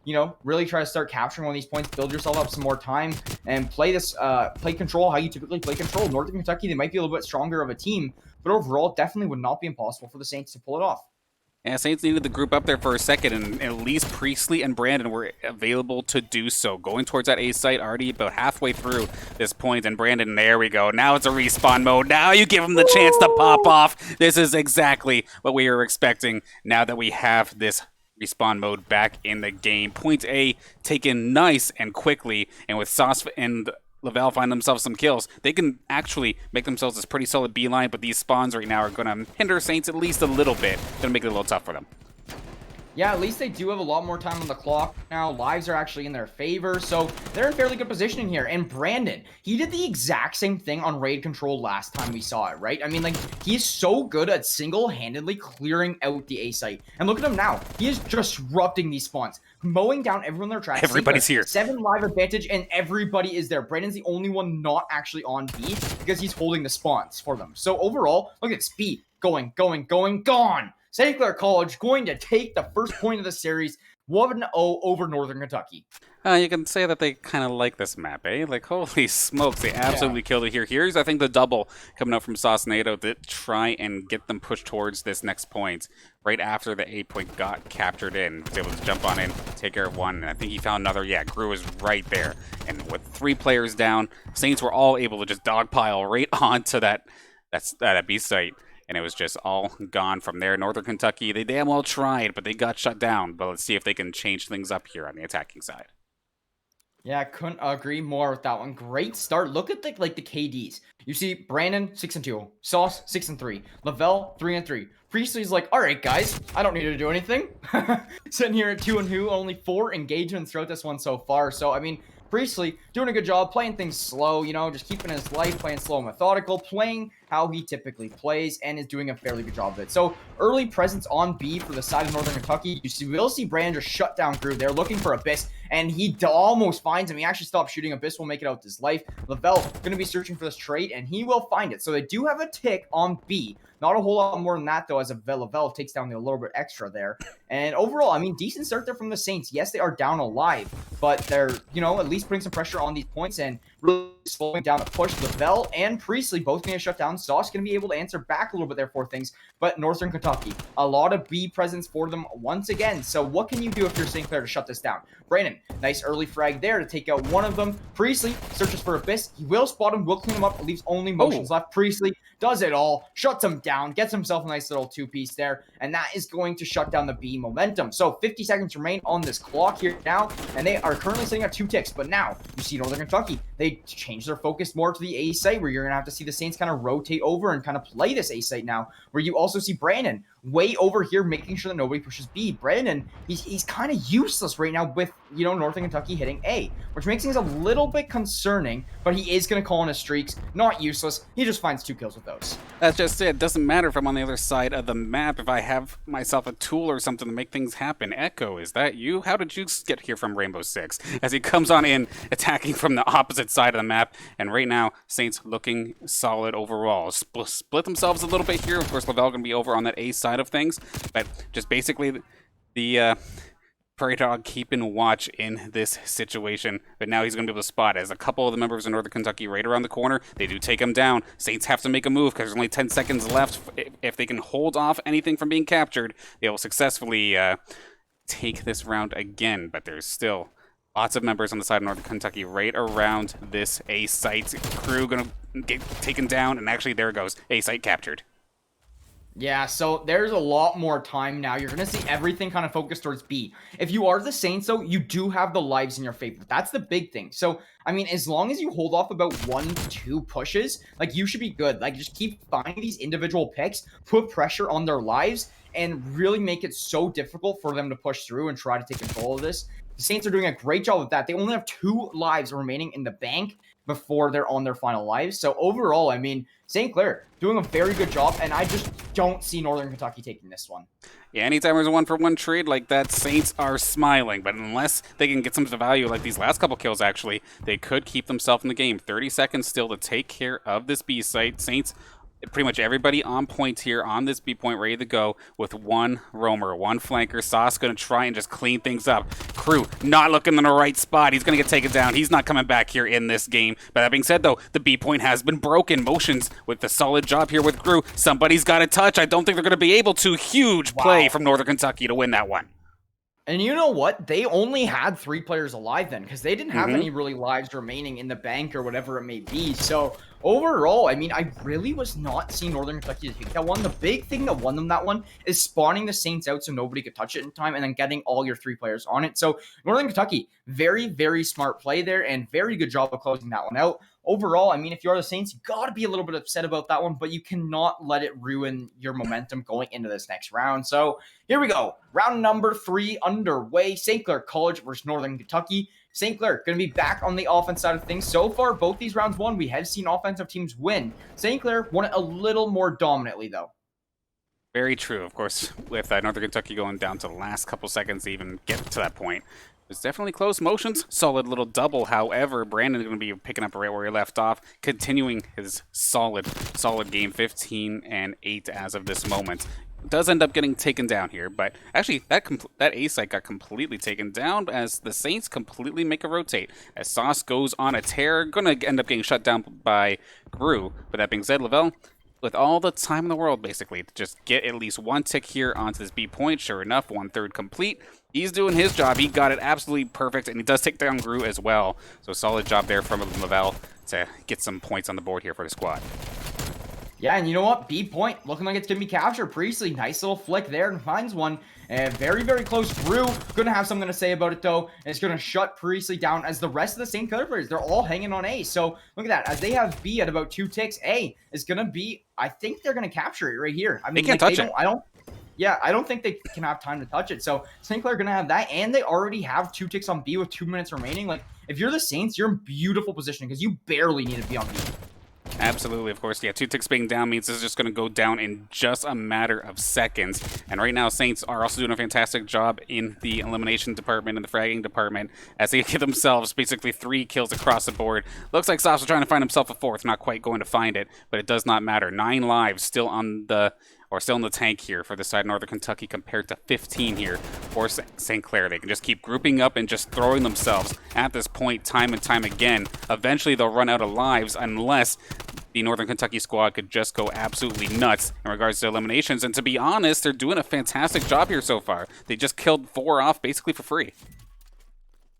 you know, really try to start capturing one of these points, build yourself up some more time, and play this play Control how you typically play Control. Northern Kentucky, they might be a little bit stronger of a team, but overall, definitely would not be impossible for the Saints to pull it off. Yeah, Saints needed the group up there for a second, and at least Priestley and Brandon were available to do so. Going towards that A site, already about halfway through this point, and Brandon, there we go. Now it's a respawn mode. Now you give him the chance to pop off. This is exactly what we were expecting now that we have this respawn mode back in the game. Point A taken nice and quickly, and with Sauce and Lavelle find themselves some kills, they can actually make themselves this pretty solid beeline, but these spawns right now are going to hinder Saints at least a little bit. Going to make it a little tough for them. Yeah, at least they do have a lot more time on the clock now. Lives are actually in their favor, so they're in fairly good position here. And Brandon, he did the exact same thing on Raid Control last time we saw it, right? I mean, like, he's so good at single-handedly clearing out the A site. And look at him now. He is disrupting these spawns, mowing down everyone in their tracks. Everybody's here. 7 live advantage, and everybody is there. Brandon's the only one not actually on B because he's holding the spawns for them. So overall, look at speed. Going, gone. St. Clair College going to take the first point of the series, 1-0 over Northern Kentucky. You can say that they kind of like this map, eh? Like, holy smokes, they absolutely killed it here. Here's, I think, the double coming up from Saucenado to try and get them pushed towards this next point. Right after the 8-point got captured in, was able to jump on in, take care of one, and I think he found another. Yeah, Gru is right there. And with 3 players down, Saints were all able to just dogpile right onto that B site. And it was just all gone from there. Northern Kentucky, they damn well tried, but they got shut down. But let's see if they can change things up here on the attacking side. Yeah, I couldn't agree more with that one. Great start. Look at the KDs. You see Brandon 6-2, Sauce 6-3, Lavelle 3-3. Priestley's like, all right, guys, I don't need to do anything. Sitting here at 2-2, only 4 engagements throughout this one so far. So I mean, Priestley doing a good job playing things slow, you know, just keeping his life, playing slow and methodical, playing how he typically plays and is doing a fairly good job of it. So early presence on B for the side of Northern Kentucky. We'll see Brandon just shut down Groove. They're looking for Abyss, and he almost finds him. He actually stopped shooting. Abyss will make it out to his life. Lavelle going to be searching for this trade, and he will find it. So they do have a tick on B. Not a whole lot more than that, though, as Lavelle takes down a little bit extra there. And overall, I mean, decent start there from the Saints. Yes, they are down alive, but they're, at least putting some pressure on these points and really slowing down the push. Lavelle and Priestley both going to shut down. Sauce going to be able to answer back a little bit there for things, but Northern Kentucky, a lot of B presence for them once again. So what can you do if you're St. Clair to shut this down? Brandon, nice early frag there to take out one of them. Priestley searches for Abyss. He will spot him, will clean him up, leaves only motions left. Priestley does it all, shuts him down, gets himself a nice little two-piece there, and that is going to shut down the B momentum. So 50 seconds remain on this clock here now, and they are currently sitting at 2 ticks, but now you see Northern Kentucky, they change their focus more to the A site, where you're going to have to see the Saints kind of rotate over and kind of play this A site now, where you also see Brandon way over here making sure that nobody pushes B. Brandon, he's kind of useless right now with, Northern Kentucky hitting A, which makes things a little bit concerning, but he is going to call in his streaks. Not useless. He just finds 2 kills with those. That's just it. Doesn't matter if I'm on the other side of the map, if I have myself a tool or something to make things happen. Echo, is that you? How did you get here from Rainbow Six? As he comes on in, attacking from the opposite side of the map, and right now, Saints looking solid overall. Split themselves a little bit here. Of course, Lavelle going to be over on that A side of things, but just basically the Prairie Dog keeping watch in this situation, but now he's going to be able to spot as a couple of the members of Northern Kentucky right around the corner. They do take him down. Saints have to make a move because there's only 10 seconds left. If they can hold off anything from being captured, they will successfully take this round again, but there's still lots of members on the side of Northern Kentucky right around this A site. Crew going to get taken down, and actually there it goes. A site captured. Yeah, so there's a lot more time now. You're going to see everything kind of focused towards B. If you are the Saints, though, you do have the lives in your favor. That's the big thing. So, I mean, as long as you hold off about 1 to 2 pushes, you should be good. Just keep finding these individual picks, put pressure on their lives, and really make it so difficult for them to push through and try to take control of this. The Saints are doing a great job of that. They only have 2 lives remaining in the bank before they're on their final lives. So overall, I mean, St. Clair doing a very good job, and I just don't see Northern Kentucky taking this one. Yeah, anytime there's a 1-for-1 trade like that, Saints are smiling. But unless they can get some value like these last couple kills, actually, they could keep themselves in the game. 30 seconds still to take care of this B site. Saints, pretty much everybody on point here on this B point, ready to go with 1 roamer, 1 flanker. Sauce going to try and just clean things up. Crew not looking in the right spot. He's going to get taken down. He's not coming back here in this game. But that being said, though, the B point has been broken. Motions with the solid job here with Crew. Somebody's got to touch. I don't think they're going to be able to. Huge play from Northern Kentucky to win that one. And you know what? They only had 3 players alive then, because they didn't have any really lives remaining in the bank or whatever it may be. So overall, I mean, I really was not seeing Northern Kentucky take that one. The big thing that won them that one is spawning the Saints out so nobody could touch it in time, and then getting all your 3 players on it. So Northern Kentucky, very, very smart play there, and very good job of closing that one out. Overall, I mean, if you're the Saints, you got to be a little bit upset about that one, but you cannot let it ruin your momentum going into this next round. So here we go. Round number 3 underway. St. Clair College versus Northern Kentucky. St. Clair going to be back on the offense side of things. So far, both these rounds won. We have seen offensive teams win. St. Clair won it a little more dominantly, though. Very true. Of course, with Northern Kentucky going down to the last couple seconds to even get to that point. It's definitely close motions. Solid little double. However, Brandon is going to be picking up right where he left off, continuing his solid game, 15-8 as of this moment. Does end up getting taken down here, but actually that A site got completely taken down as the Saints completely make a rotate. As Sauce goes on a tear, going to end up getting shut down by Gru. But that being said, Lavelle, with all the time in the world, basically, to just get at least 1 tick here onto this B point. Sure enough, 1/3 complete. He's doing his job. He got it absolutely perfect, and he does take down Gru as well. So solid job there from Lavelle to get some points on the board here for the squad. Yeah, and you know what? B point looking like it's going to be captured. Priestley, nice little flick there and finds one. And very, very close. Gru going to have something to say about it, though. And it's going to shut Priestley down as the rest of the St. Clair players, they're all hanging on A. So look at that. As they have B at about 2 ticks, A is going to be, I think they're going to capture it right here. I mean, they can't touch it. I don't think they can have time to touch it. So St. Clair going to have that, and they already have 2 ticks on B with 2 minutes remaining. Like, if you're the Saints, you're in beautiful position because you barely need to be on B. Absolutely, of course. Yeah, 2 ticks being down means this is just going to go down in just a matter of seconds. And right now, Saints are also doing a fantastic job in the elimination department and the fragging department as they give themselves basically 3 kills across the board. Looks like Sauce was trying to find himself a 4th, not quite going to find it, but it does not matter. 9 lives still on the still in the tank here for the side of Northern Kentucky compared to 15 here for St. Clair. They can just keep grouping up and just throwing themselves at this point time and time again. Eventually, they'll run out of lives unless the Northern Kentucky squad could just go absolutely nuts in regards to eliminations. And to be honest, they're doing a fantastic job here so far. They just killed 4 off basically for free.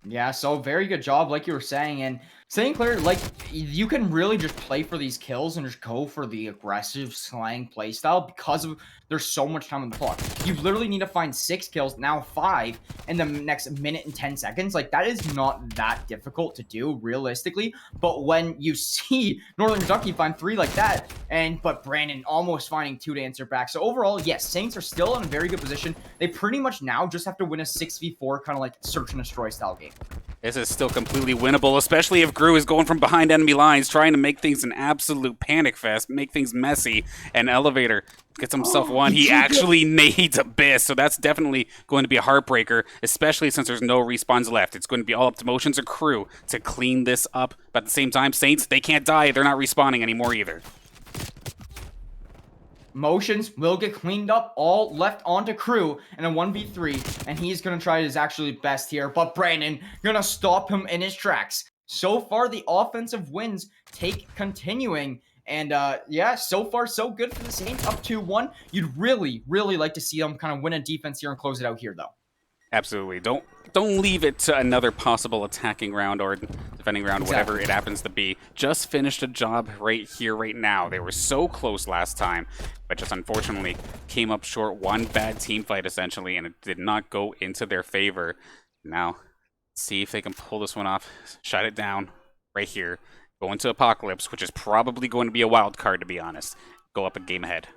Yeah, so very good job, like you were saying. And St. Clair, like, you can really just play for these kills and just go for the aggressive slang playstyle because of there's so much time on the clock. You literally need to find 6 kills, now 5, in the next minute and 10 seconds. Like, that is not that difficult to do, realistically. But when you see Northern Kentucky find 3 like that, but Brandon almost finding 2 to answer back. So overall, yes, Saints are still in a very good position. They pretty much now just have to win a 6v4 kind of like search and destroy style game. This is still completely winnable, especially if Gru is going from behind enemy lines, trying to make things an absolute panic fest, make things messy. And Elevator gets himself one. He actually needs Abyss, so that's definitely going to be a heartbreaker, especially since there's no respawns left. It's going to be all up to Motions or Crew to clean this up. But at the same time, Saints, they can't die. They're not respawning anymore either. Motions will get cleaned up, all left onto Crew in a 1v3, and he's going to try his actually best here, but Brandon going to stop him in his tracks. So far, the offensive wins take continuing, and yeah, so far, so good for the Saints, up 2-1. You'd really, really like to see them kind of win a defense here and close it out here, though. Absolutely. Don't leave it to another possible attacking round or defending round, whatever it happens to be. Just finished a job right here, right now. They were so close last time, but just unfortunately came up short. One bad team fight, essentially, and it did not go into their favor. Now, see if they can pull this one off. Shut it down right here. Go into Apocalypse, which is probably going to be a wild card, to be honest. Go up a game ahead.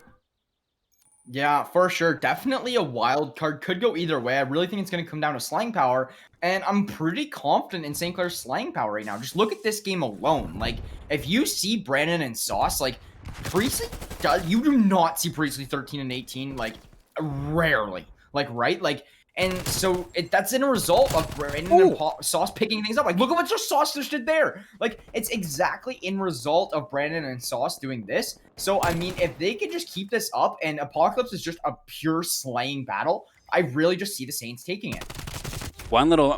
Yeah, for sure. Definitely a wild card. Could go either way. I really think it's going to come down to slang power, and I'm pretty confident in St. Clair's slang power right now. Just look at this game alone. Like, if you see Brandon and Sauce, like, Priestley, you do not see Priestley 13 and 18, like, rarely. Like, right? Like, and so that's in a result of Brandon and Sauce picking things up. Like, look at what just Sauce just did there. Like, it's exactly in result of Brandon and Sauce doing this. So, I mean, if they could just keep this up and Apocalypse is just a pure slaying battle, I really just see the Saints taking it. One little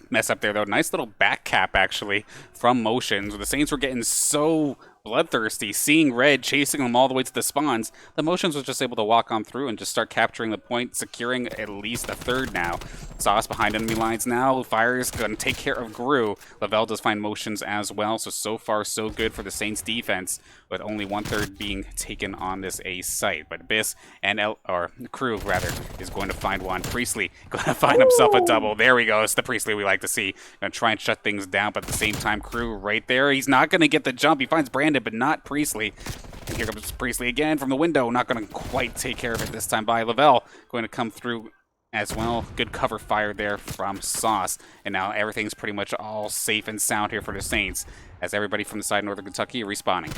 mess up there, though. Nice little back cap, actually, from Motions. The Saints were getting so bloodthirsty, seeing red, chasing them all the way to the spawns. The Motions was just able to walk on through and just start capturing the point, securing at least a 3rd now. Sauce behind enemy lines now. Fire is going to take care of Gru. Lavelle does find Motions as well, so far so good for the Saints defense, with only 1/3 being taken on this A site. But Abyss and Crew, rather, is going to find one. Priestley going to find himself a double. There we go. It's the Priestley we like to see. Going to try and shut things down, but at the same time, Crew right there. He's not going to get the jump. He finds Brandon, but not Priestley. And here comes Priestley again from the window. Not going to quite take care of it this time by Lavelle. Going to come through as well. Good cover fire there from Sauce. And now everything's pretty much all safe and sound here for the Saints, as everybody from the side of Northern Kentucky are respawning.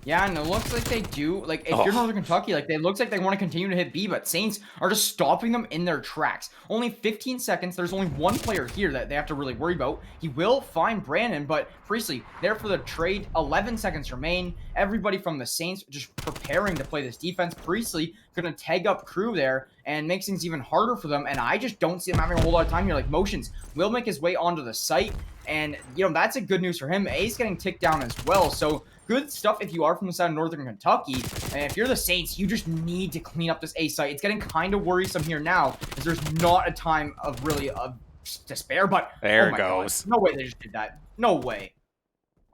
Yeah, and it looks like they do. Like, if you're Northern Kentucky, like, it looks like they want to continue to hit B, but Saints are just stopping them in their tracks. Only 15 seconds. There's only one player here that they have to really worry about. He will find Brandon, but Priestley there for the trade. 11 seconds remain. Everybody from the Saints just preparing to play this defense. Priestley going to tag up Crew there and makes things even harder for them, and I just don't see him having a whole lot of time here. Like, Motions will make his way onto the site, and, you know, that's a good news for him. A's getting ticked down as well, so good stuff if you are from the side of Northern Kentucky. And if you're the Saints, you just need to clean up this A site. It's getting kind of worrisome here now, because there's not a time of really to spare, but there it goes. God. No way they just did that. No way.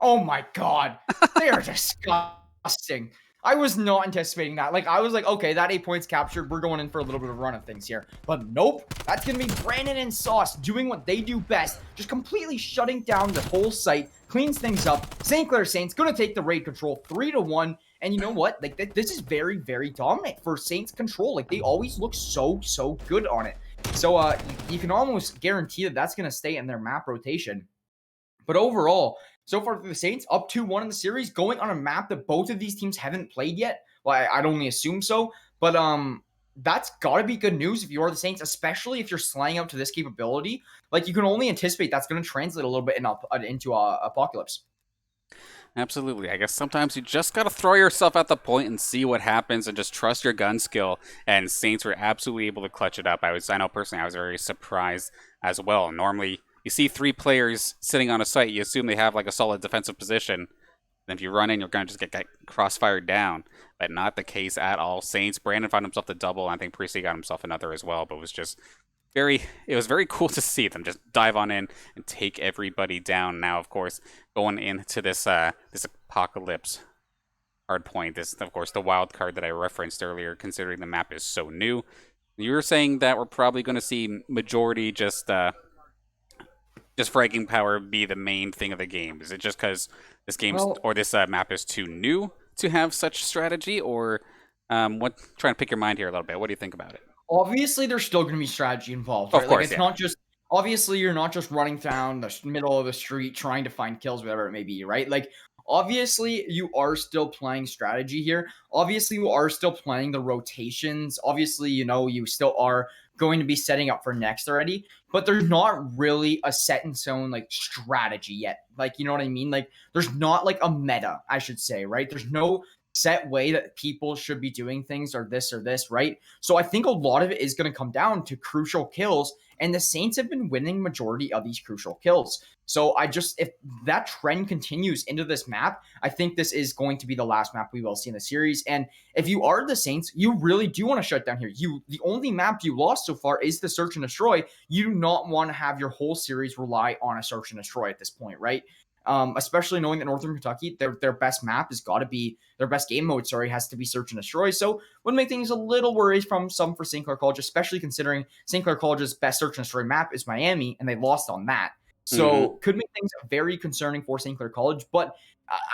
Oh my God. They are disgusting. I was not anticipating that. Like, I was like, okay, that 8 points captured. We're going in for a little bit of a run of things here. But nope. That's going to be Brandon and Sauce doing what they do best. Just completely shutting down the whole site. Cleans things up. St. Clair Saints going to take the raid control 3-1. And you know what? Like, this is very, very dominant for Saints control. Like, they always look so good on it. So, you can almost guarantee that that's going to stay in their map rotation. But overall, so far for the Saints, up 2-1 in the series, going on a map that both of these teams haven't played yet. Well, I'd only assume so, but that's got to be good news if you are the Saints, especially if you're slaying out to this capability. Like, you can only anticipate that's going to translate a little bit into Apocalypse. Absolutely. I guess sometimes you just got to throw yourself at the point and see what happens and just trust your gun skill. And Saints were absolutely able to clutch it up. I know personally I was very surprised as well. Normally, you see 3 players sitting on a site, you assume they have like a solid defensive position. And if you run in, you're going to just get crossfired down. But not the case at all. Saints, Brandon found himself the double. I think Priestley got himself another as well. But it was very cool to see them just dive on in and take everybody down. Now, of course, going into this this Apocalypse hard point. This, of course, the wild card that I referenced earlier, considering the map is so new. You were saying that we're probably going to see majority just fragging power be the main thing of the game. Is it just because this this map is too new to have such strategy, or what? Trying to pick your mind here a little bit. What do you think about it? Obviously, there's still going to be strategy involved. Right? Of course, like, it's not just obviously you're not just running down the middle of the street trying to find kills, whatever it may be, right? Like, obviously, you are still playing strategy here. Obviously, you are still playing the rotations. Obviously, you still are going to be setting up for next already, but there's not really a set in stone like strategy yet. Like, you know what I mean? Like, there's not like a meta, I should say, right? There's no set way that people should be doing things or this, right? So I think a lot of it is going to come down to crucial kills, and the Saints have been winning majority of these crucial kills. So if that trend continues into this map, I think this is going to be the last map we will see in the series. And if you are the Saints, you really do want to shut down here. The only map you lost so far is the search and destroy. You do not want to have your whole series rely on a search and destroy at this point, right? Especially knowing that Northern Kentucky, their best map has got to be, their best game mode, has to be search and destroy. So would make things a little worried for St. Clair College, especially considering St. Clair College's best search and destroy map is Miami, and they lost on that. So could make things very concerning for St. Clair College. But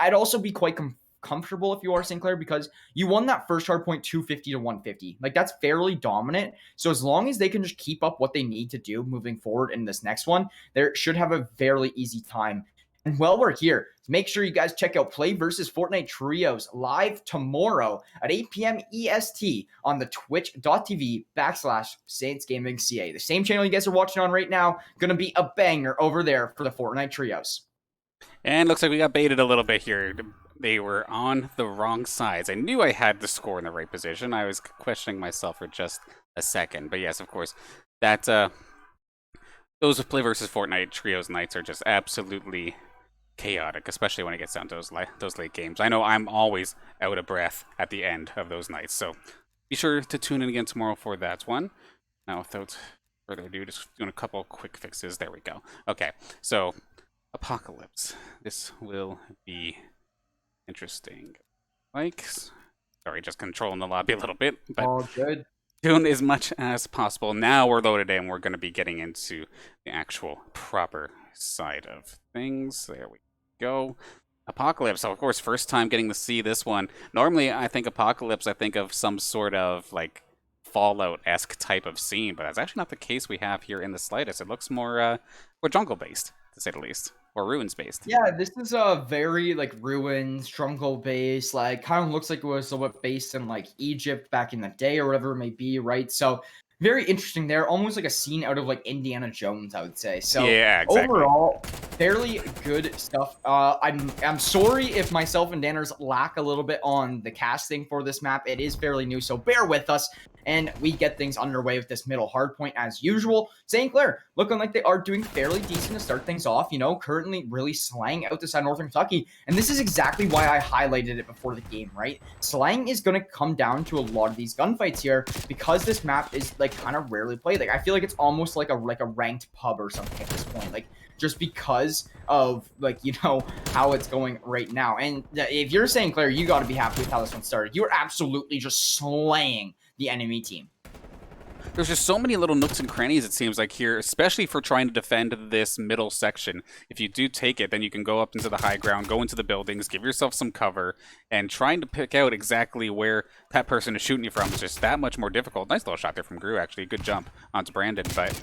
I'd also be quite comfortable if you are St. Clair, because you won that first hard point 250 to 150. Like, that's fairly dominant. So as long as they can just keep up what they need to do moving forward in this next one, they should have a fairly easy time. And while we're here, make sure you guys check out Play vs. Fortnite Trios live tomorrow at 8 p.m. EST on the twitch.tv/Saints Gaming CA. The same channel you guys are watching on right now, going to be a banger over there for the Fortnite Trios. And looks like we got baited a little bit here. They were on the wrong sides. I knew I had the score in the right position. I was questioning myself for just a second. But yes, of course, that those Play vs. Fortnite Trios nights are just absolutely chaotic, especially when it gets down to those late games. I know I'm always out of breath at the end of those nights, so be sure to tune in again tomorrow for that one. Now, without further ado, just doing a couple quick fixes. There we go. Okay, so Apocalypse. This will be interesting. Sorry, just controlling the lobby a little bit, but all good. Doing as much as possible. Now we're loaded in. We're going to be getting into the actual proper side of things. There we go. Apocalypse. Of course, first time getting to see this one. Normally, I think Apocalypse, I think of some sort of like Fallout-esque type of scene, but that's actually not the case we have here in the slightest. It looks more jungle-based, to say the least. Or ruins-based. Yeah, this is a very, like, ruins, jungle-based, like, kind of looks like it was somewhat based in, like, Egypt back in the day or whatever it may be, right? So, very interesting there. Almost like a scene out of, like, Indiana Jones, I would say. So, yeah, exactly. Overall, fairly good stuff. I'm sorry if myself and Danners lack a little bit on the casting for this map. It is fairly new, so bear with us. And we get things underway with this middle hardpoint as usual. St. Clair looking like they are doing fairly decent to start things off, currently really slaying out this side of Northern Kentucky. And this is exactly why I highlighted it before the game, right? Slaying is going to come down to a lot of these gunfights here because this map is like kind of rarely played. Like, I feel like it's almost like a ranked pub or something at this point. Like, just because of, like, how it's going right now. And if you're St. Clair, you got to be happy with how this one started. You're absolutely just slaying the enemy team. There's just so many little nooks and crannies, it seems like, here, especially for trying to defend this middle section. If you do take it, then you can go up into the high ground, go into the buildings, give yourself some cover, and trying to pick out exactly where that person is shooting you from is just that much more difficult. Nice little shot there from Gru, actually. Good jump onto Brandon, but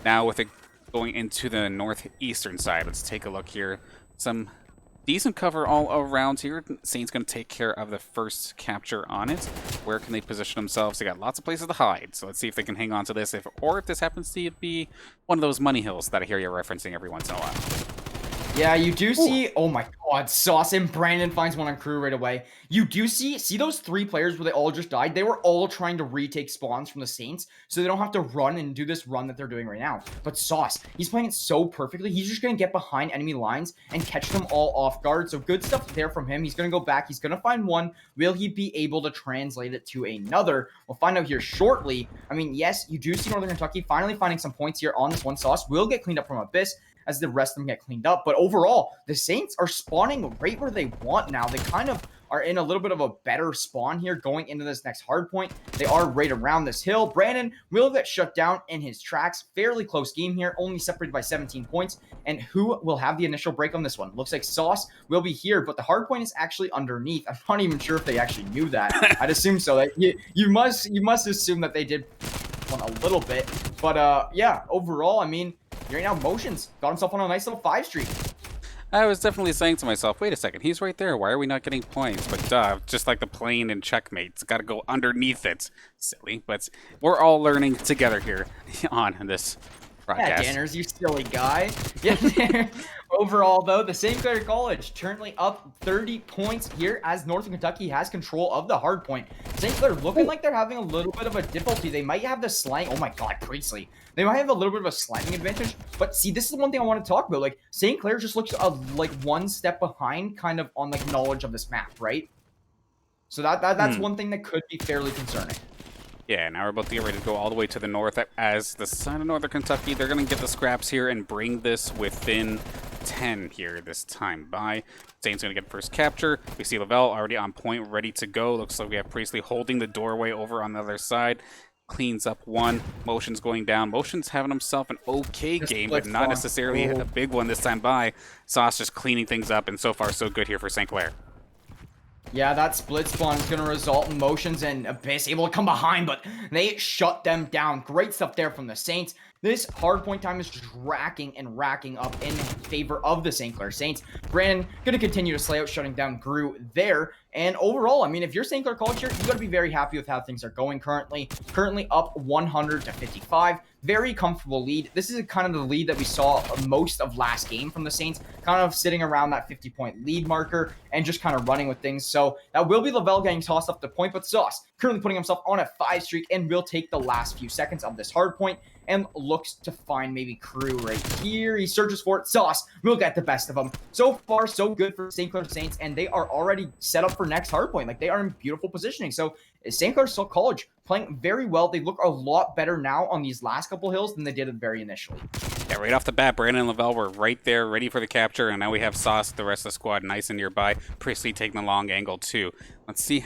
now with it going into the northeastern side, let's take a look here. Some decent cover all around here. Saints going to take care of the first capture on it. Where can they position themselves? They got lots of places to hide, so let's see if they can hang on to this, or if this happens to be one of those money hills that I hear you referencing every once in a while. Yeah, you do see, oh my god, Sauce and Brandon finds one on Crew right away. You do see those 3 players where they all just died? They were all trying to retake spawns from the Saints, so they don't have to run and do this run that they're doing right now. But Sauce, he's playing it so perfectly. He's just going to get behind enemy lines and catch them all off guard. So good stuff there from him. He's going to go back. He's going to find one. Will he be able to translate it to another? We'll find out here shortly. I mean, yes, you do see Northern Kentucky finally finding some points here on this one. Sauce will get cleaned up from Abyss as the rest of them get cleaned up. But overall, the Saints are spawning right where they want now. They kind of are in a little bit of a better spawn here going into this next hard point. They are right around this hill. Brandon will get shut down in his tracks. Fairly close game here, only separated by 17 points. And who will have the initial break on this one? Looks like Sauce will be here, but the hard point is actually underneath. I'm not even sure if they actually knew that. I'd assume so. Like, you must assume that they did one a little bit. But yeah, overall, I mean, right now, Motions got himself on a nice little 5 streak. I was definitely saying to myself, wait a second, he's right there. Why are we not getting points? But just like the plane and checkmate, it's got to go underneath it. Silly, but we're all learning together here on this broadcast. Yeah, Danners, you silly guy. Yeah. Overall, though, the St. Clair College currently up 30 points here as Northern Kentucky has control of the hard point. St. Clair looking like they're having a little bit of a difficulty. They might have the slang. Oh my god, Priestley. They might have a little bit of a sliding advantage. But see, this is one thing I want to talk about. Like, St. Clair just looks like one step behind kind of on like knowledge of this map, right? So that's one thing that could be fairly concerning. Yeah, now we're about to get ready to go all the way to the north. As the side of Northern Kentucky, they're going to get the scraps here and bring this within 10 here this time by. Saints going to get first capture. We see Lavelle already on point, ready to go. Looks like we have Priestley holding the doorway over on the other side. Cleans up one. Motion's going down. Motion's having himself an okay game, but not necessarily a big one this time by. Sauce just cleaning things up, and so far so good here for St. Clair. Yeah, that split spawn is going to result in Motions and Abyss able to come behind, but they shut them down. Great stuff there from the Saints. This hardpoint time is just racking and racking up in favor of the St. Clair Saints. Brandon going to continue to slay out, shutting down Gru there. And overall, I mean, if you're St. Clair College here, you got to be very happy with how things are going currently. Currently up 100 to 55. Very comfortable lead. This is kind of the lead that we saw most of last game from the Saints, kind of sitting around that 50-point lead marker and just kind of running with things. So that will be Lavelle getting tossed up the point, but Sauce currently putting himself on a 5 streak and will take the last few seconds of this hard point and looks to find maybe Crew right here. He searches for it. Sauce will get the best of him. So far, so good for St. Clair Saints, and they are already set up for next hardpoint. Like, they are in beautiful positioning. So St. Clair College playing very well. They look a lot better now on these last couple hills than they did very initially. Yeah, right off the bat, Brandon and Lavelle were right there, ready for the capture, and now we have Sauce, the rest of the squad, nice and nearby. Priestley taking the long angle, too. Let's see.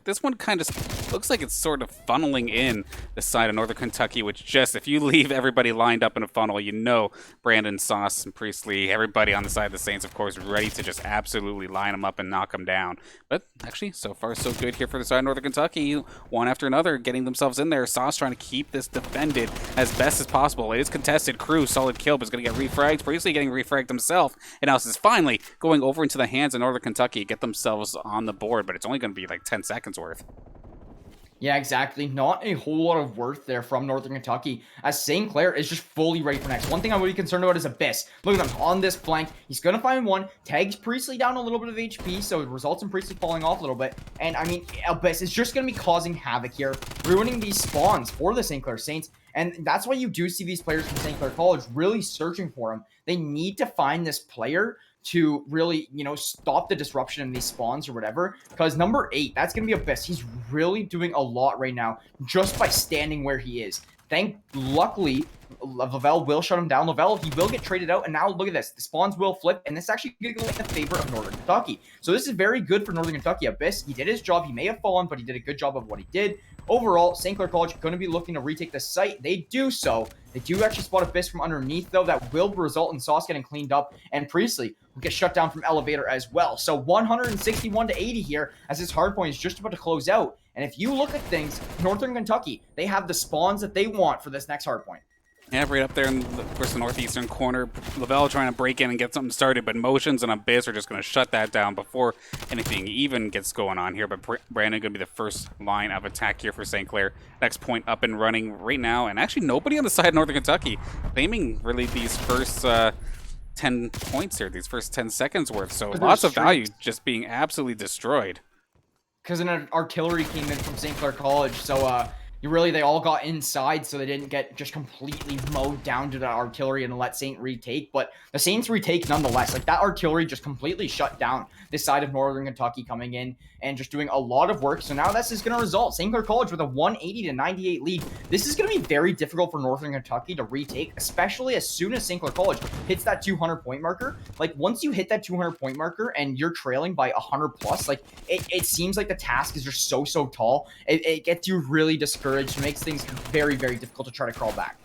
This one kind of looks like it's sort of funneling in the side of Northern Kentucky, which just, if you leave everybody lined up in a funnel, you know Brandon, Sauce, and Priestley, everybody on the side of the Saints, of course, ready to just absolutely line them up and knock them down. But actually, so far, so good here for the side of Northern Kentucky. One after another, getting themselves in there. Sauce trying to keep this defended as best as possible. It is contested. Crew, solid kill, but is going to get refragged. Priestley getting refragged himself. And now this is finally going over into the hands of Northern Kentucky, get themselves on the board, but it's only going to be like 10 seconds worth. Yeah, exactly. Not a whole lot of worth there from Northern Kentucky, as St. Clair is just fully ready for next. One thing I would be concerned about is Abyss. Look at them on this flank. He's going to find one, tags Priestley down a little bit of HP, so it results in Priestley falling off a little bit. And, I mean, Abyss is just going to be causing havoc here, ruining these spawns for the St. Clair Saints. And that's why you do see these players from St. Clair College really searching for him. They need to find this player to really, you know, stop the disruption in these spawns or whatever. Because number 8, that's going to be Abyss. He's really doing a lot right now just by standing where he is. Luckily, Lavelle will shut him down. Lavelle, he will get traded out. And now look at this. The spawns will flip. And this is actually going to go in the favor of Northern Kentucky. So this is very good for Northern Kentucky. Abyss, he did his job. He may have fallen, but he did a good job of what he did. Overall, St. Clair College going to be looking to retake the site. They do so. They do actually spot Abyss from underneath, though. That will result in Sauce getting cleaned up. And Priestley will get shut down from Elevator as well. So 161 to 80 here as this hardpoint is just about to close out. And if you look at things, Northern Kentucky, they have the spawns that they want for this next hardpoint. Yeah, right up there in, of course, the northeastern corner. Lavelle trying to break in and get something started, but Motions and Abyss are just going to shut that down before anything even gets going on here. But Brandon going to be the first line of attack here for St. Clair. Next point up and running right now, and actually nobody on the side of Northern Kentucky claiming really these first 10 points here, these first 10 seconds worth. So lots of value just being absolutely destroyed. Because an artillery came in from St. Clair College, so they all got inside, so they didn't get just completely mowed down to the artillery and let Saint retake. But the Saints retake nonetheless. Like, that artillery just completely shut down this side of Northern Kentucky coming in and just doing a lot of work. So now this is going to result St. Clair College with a 180-98 lead. This is going to be very difficult for Northern Kentucky to retake, especially as soon as St. Clair College hits that 200-point marker. Like, once you hit that 200-point marker and you're trailing by 100 plus, like, it seems like the task is just so tall. It gets you really discouraged. It makes things very, very difficult to try to crawl back.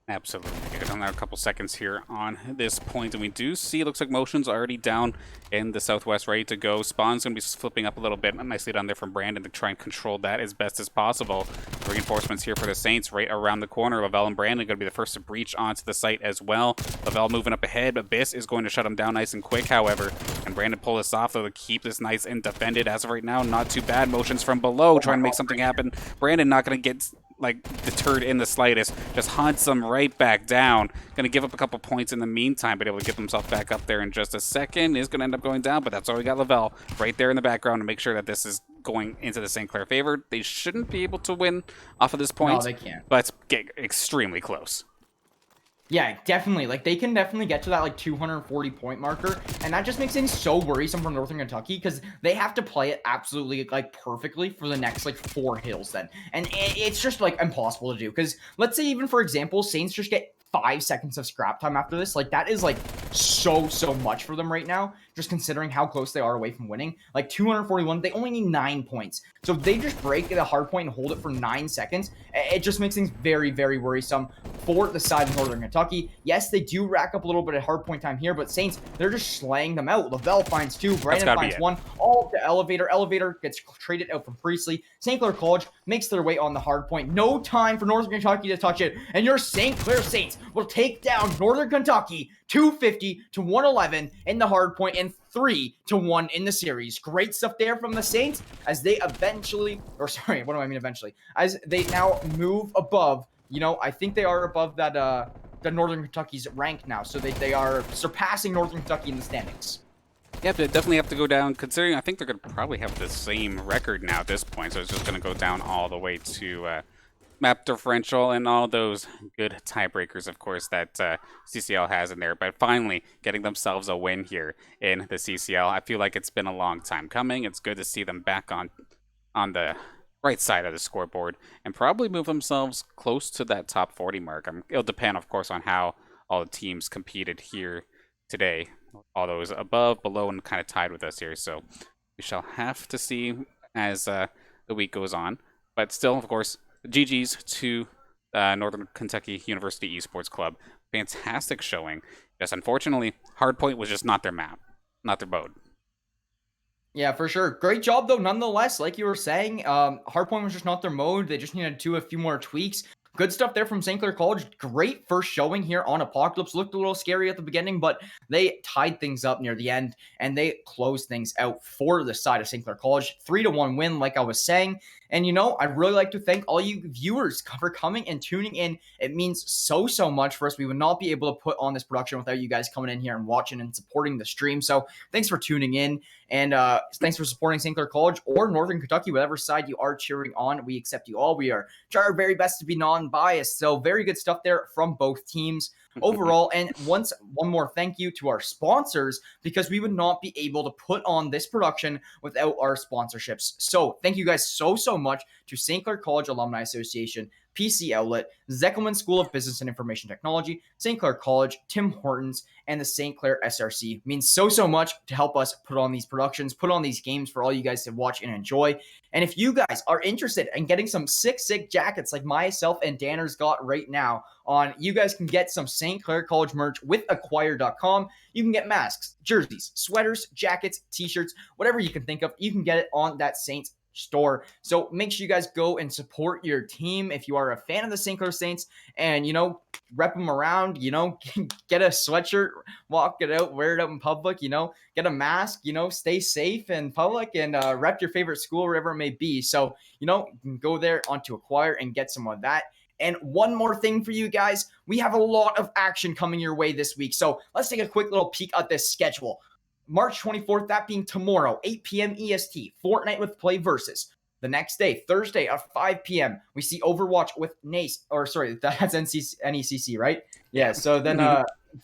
Absolutely. Guys, on a couple seconds here on this point, and we do see, it looks like Motion's already down in the southwest, ready to go. Spawn's going to be flipping up a little bit. Nicely done there from Brandon to try and control that as best as possible. Reinforcements here for the Saints right around the corner. Lavelle and Brandon going to be the first to breach onto the site as well. Lavelle moving up ahead. Abyss is going to shut him down nice and quick, however. And Brandon pull this off, though, to keep this nice and defended. As of right now, not too bad. Motions from below, trying to make something happen. Brandon not going to get deterred in the slightest, just hunts them right back down. Going to give up a couple points in the meantime, but able to get himself back up there in just a second. Is going to end up going down, but that's why we got Lavelle right there in the background to make sure that this is going into the St. Clair favor. They shouldn't be able to win off of this point. No, they can't. But get extremely close. Yeah, definitely. Like, they can definitely get to that, 240-point marker, and that just makes things so worrisome for Northern Kentucky, because they have to play it absolutely, perfectly for the next, 4 hills then. And it's just, impossible to do, because let's say, even, for example, Saints just get 5 seconds of scrap time after this. That is, so much for them right now, just considering how close they are away from winning. 241, they only need 9 points. So if they just break the hard point and hold it for 9 seconds, it just makes things very, very worrisome for the side of Northern Kentucky. Yes, they do rack up a little bit of hard point time here, but Saints, they're just slaying them out. Lavelle finds 2, Brandon finds 1, all to Elevator. Elevator gets traded out from Priestley. St. Clair College makes their way on the hard point. No time for Northern Kentucky to touch it, and your St. Clair Saints will take down Northern Kentucky 250-111 in the hard point and 3-1 in the series. Great stuff there from the Saints as they eventually, as they now move above, I think they are above that, the Northern Kentucky's rank now. So they are surpassing Northern Kentucky in the standings. Yeah, they definitely have to go down, considering I think they're going to probably have the same record now at this point. So it's just going to go down all the way to map differential and all those good tiebreakers, of course, that CCL has in there. But finally getting themselves a win here in the CCL. I feel like it's been a long time coming. It's good to see them back on the right side of the scoreboard and probably move themselves close to that top 40 mark. It'll depend, of course, on how all the teams competed here today. All those above, below, and kind of tied with us here. So we shall have to see as the week goes on. But still, of course, GG's to Northern Kentucky University Esports Club. Fantastic showing. Just unfortunately, Hardpoint was just not their map, not their mode. Yeah, for sure. Great job, though, nonetheless. Like you were saying, Hardpoint was just not their mode. They just needed to do a few more tweaks. Good stuff there from St. Clair College. Great first showing here on Apocalypse. Looked a little scary at the beginning, but they tied things up near the end, and they closed things out for the side of St. Clair College. 3-1 win, like I was saying. And, I'd really like to thank all you viewers for coming and tuning in. It means so much for us. We would not be able to put on this production without you guys coming in here and watching and supporting the stream. So thanks for tuning in, and thanks for supporting St. Clair College or Northern Kentucky, whatever side you are cheering on. We accept you all. We are trying our very best to be non-biased. So very good stuff there from both teams overall. And one more thank you to our sponsors, because we would not be able to put on this production without our sponsorships. So thank you guys so much to St. Clair College Alumni Association, PC Outlet, Zeckelman School of Business and Information Technology, St. Clair College, Tim Hortons, and the St. Clair SRC. It means so much to help us put on these productions, put on these games for all you guys to watch and enjoy. And if you guys are interested in getting some sick jackets like myself and Danner's got right now on, you guys can get some St. Clair College merch with acquire.com. You can get masks, jerseys, sweaters, jackets, t-shirts, whatever you can think of. You can get it on that Saints store. So make sure you guys go and support your team if you are a fan of the St. Clair Saints, and rep them around, get a sweatshirt, walk it out, wear it out in public, get a mask, stay safe in public, and rep your favorite school wherever it may be. So, you can go there onto Acquire and get some of that. And one more thing for you guys, we have a lot of action coming your way this week. So let's take a quick little peek at this schedule. March 24th, that being tomorrow, 8 p.m. EST, Fortnite with Play Versus. The next day, Thursday at 5 p.m., we see Overwatch with NACE, or sorry, that's NECC, right? Yeah, so then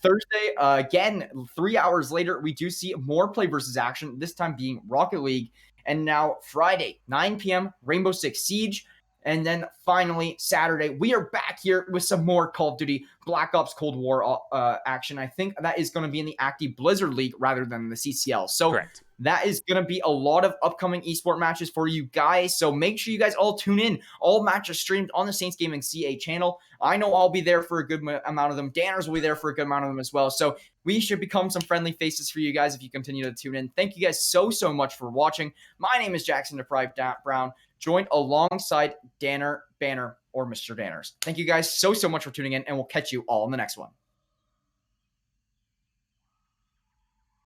Thursday, again, 3 hours later, we do see more Play Versus action, this time being Rocket League. And now Friday, 9 p.m., Rainbow Six Siege. And then finally, Saturday, we are back here with some more Call of Duty Black Ops Cold War action. I think that is going to be in the Active Blizzard League rather than the CCL. So Correct. That is going to be a lot of upcoming esport matches for you guys. So make sure you guys all tune in. All matches streamed on the Saints Gaming CA channel. I know I'll be there for a good amount of them. Danners will be there for a good amount of them as well. So we should become some friendly faces for you guys if you continue to tune in. Thank you guys so much for watching. My name is Jackson Deprived Brown, joined alongside Danner, Banner, or Mr. Danners. Thank you guys so much for tuning in, and we'll catch you all in the next one.